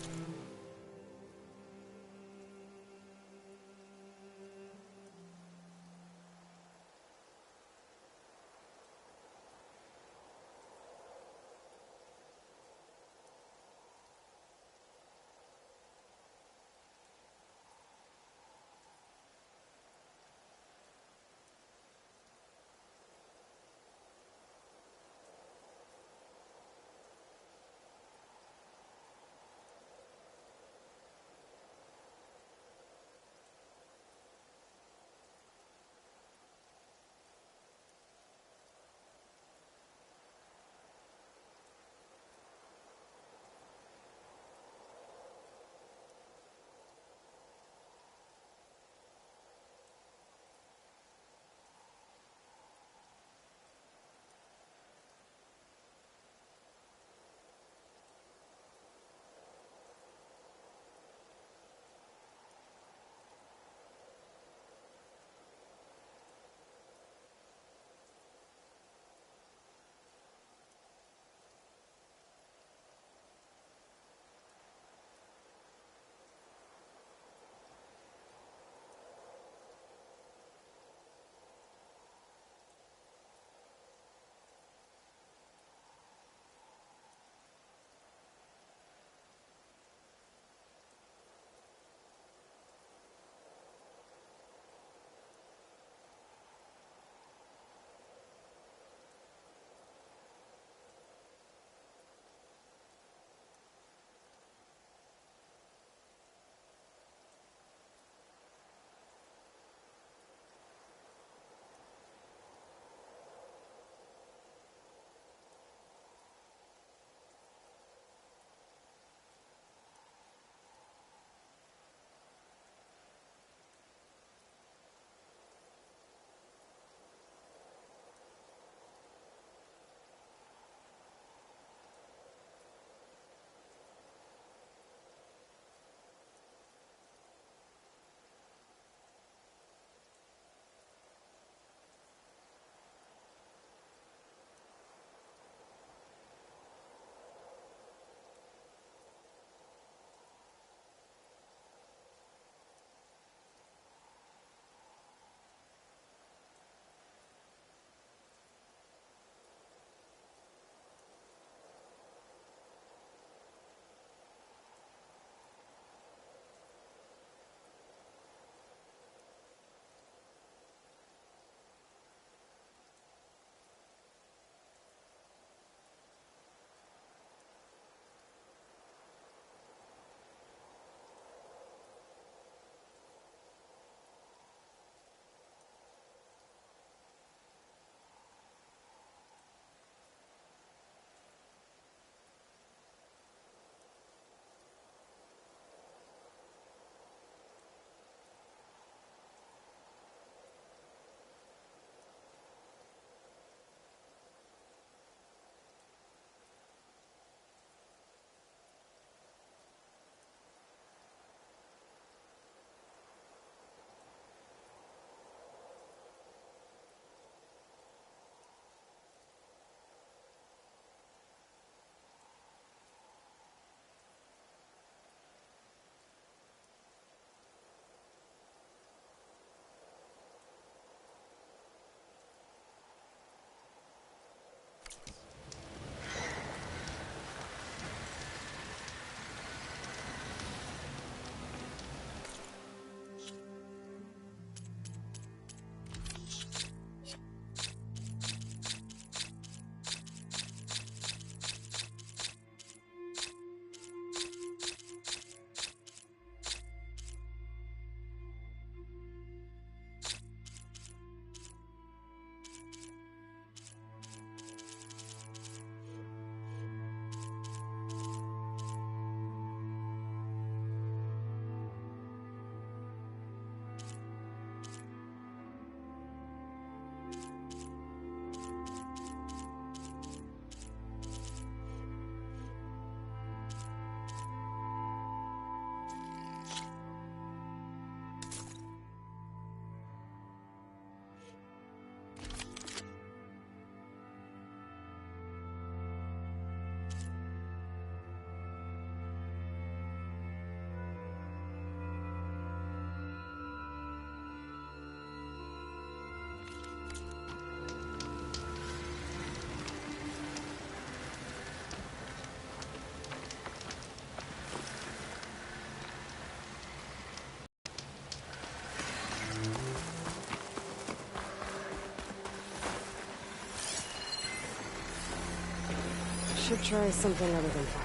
should try something other than fire.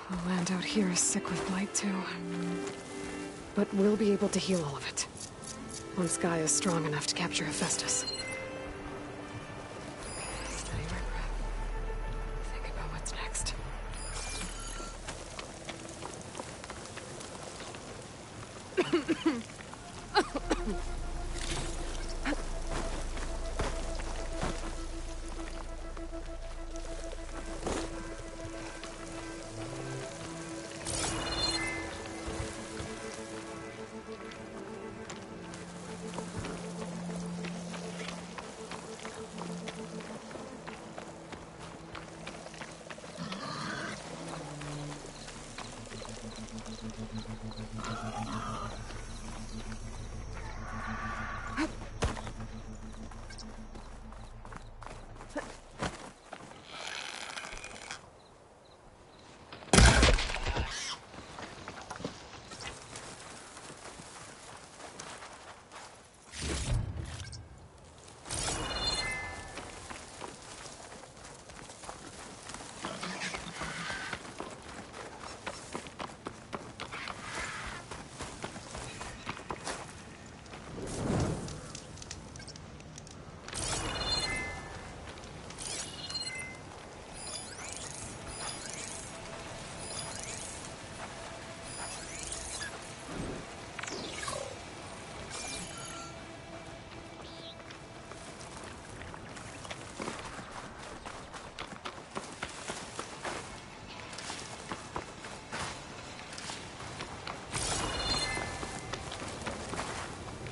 The land out here is sick with blight too. But we'll be able to heal all of it. Once Gaia is strong enough to capture Hephaestus. Steady my breath. Think about what's next.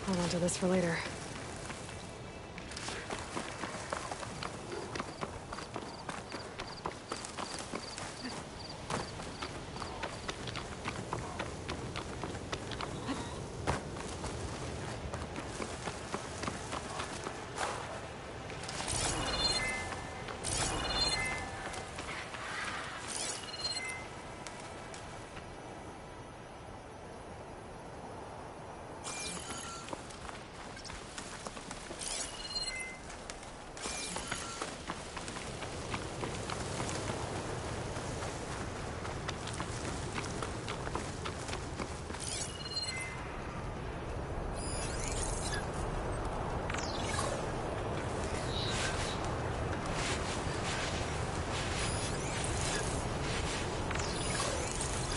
Hold on to this for later.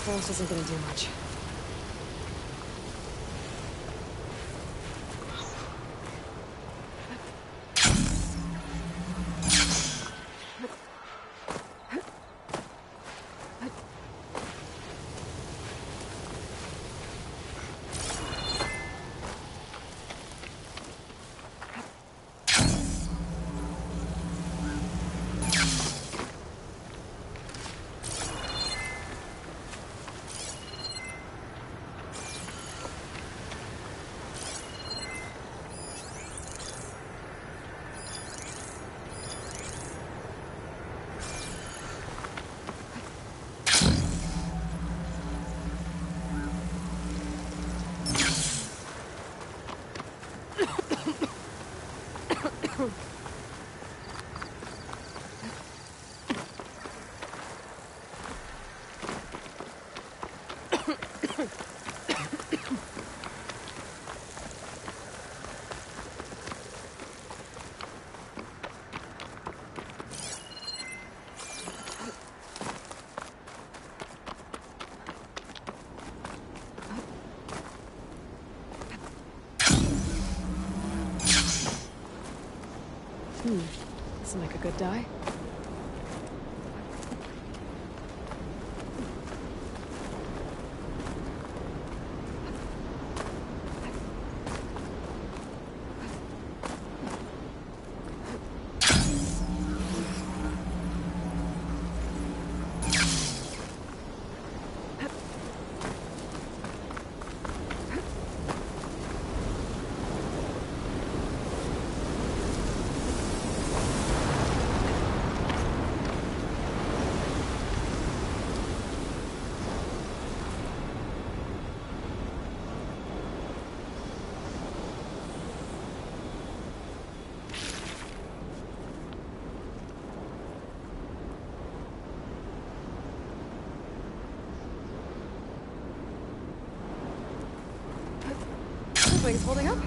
Frost isn't gonna do much. This will make a good dye. Wings holding up?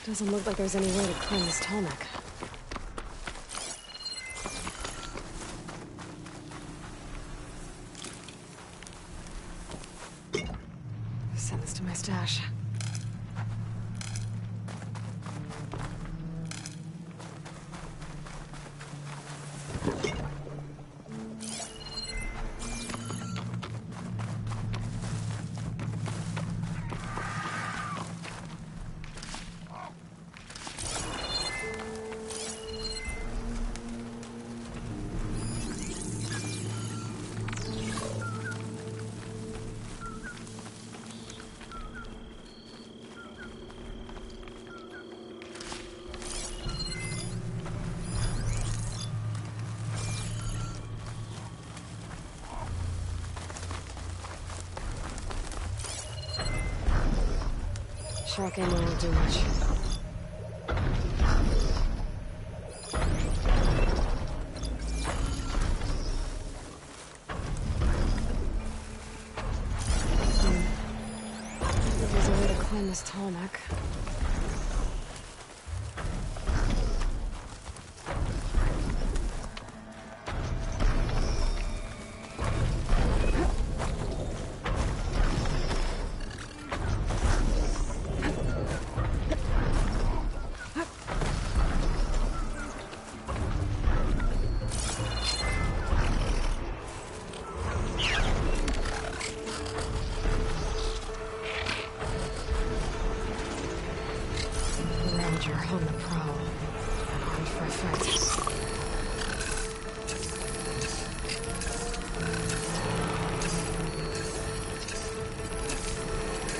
Doesn't look like there's any way to climb this tall neck. Send this to my stash. Shock ammo won't do much. There's a way to climb this tarmac. On the prowl, and armed for a fight.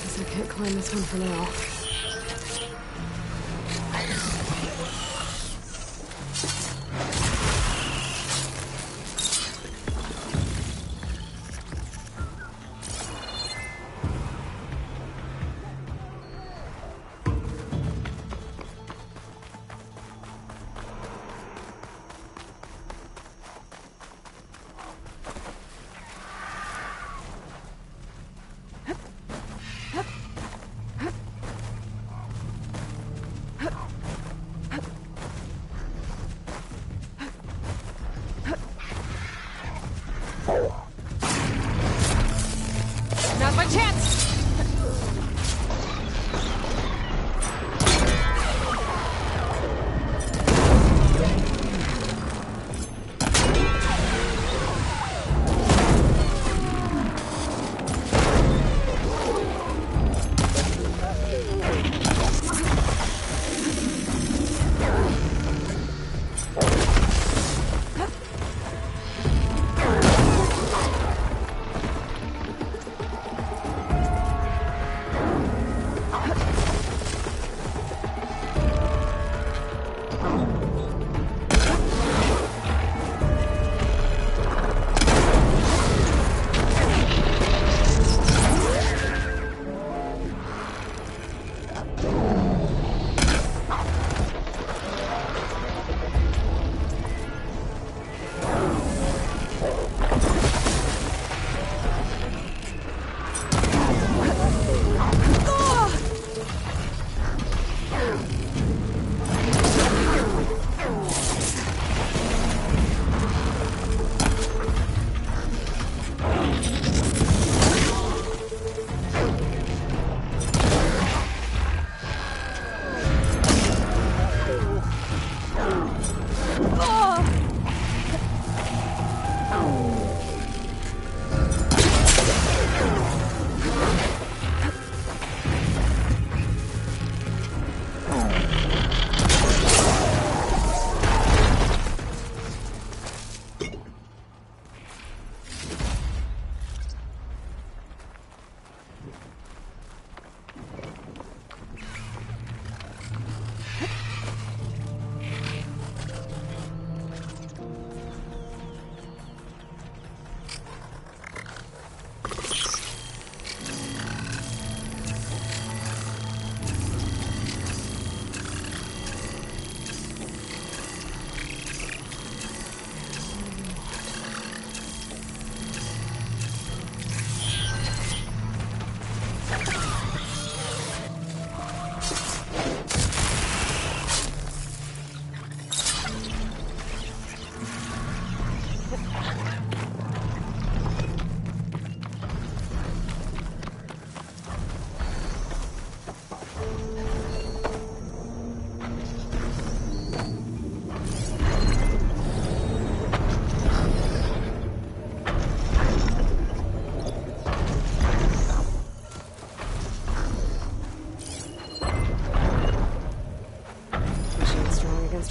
Guess I can't climb this one for now. Now's my chance!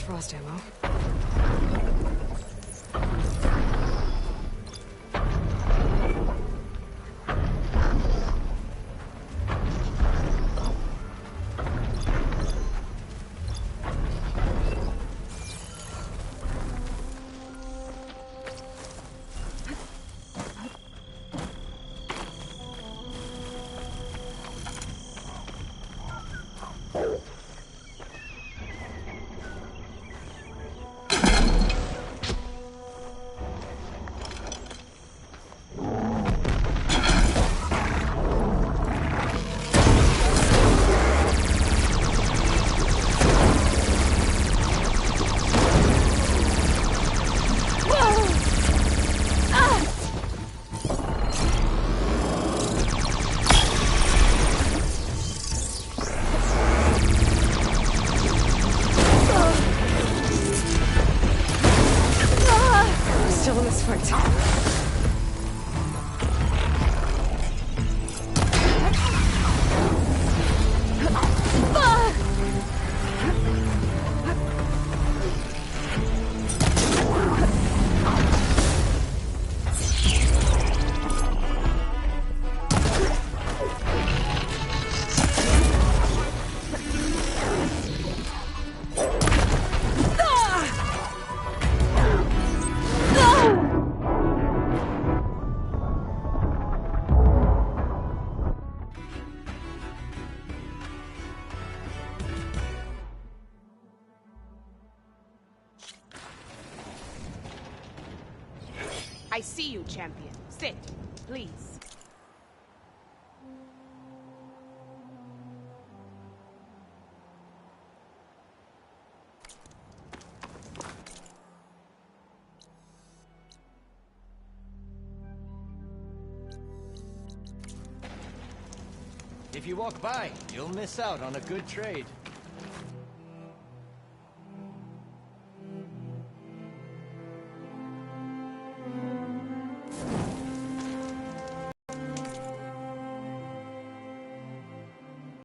Frost ammo. I see you, champion. Sit, please. If you walk by, you'll miss out on a good trade.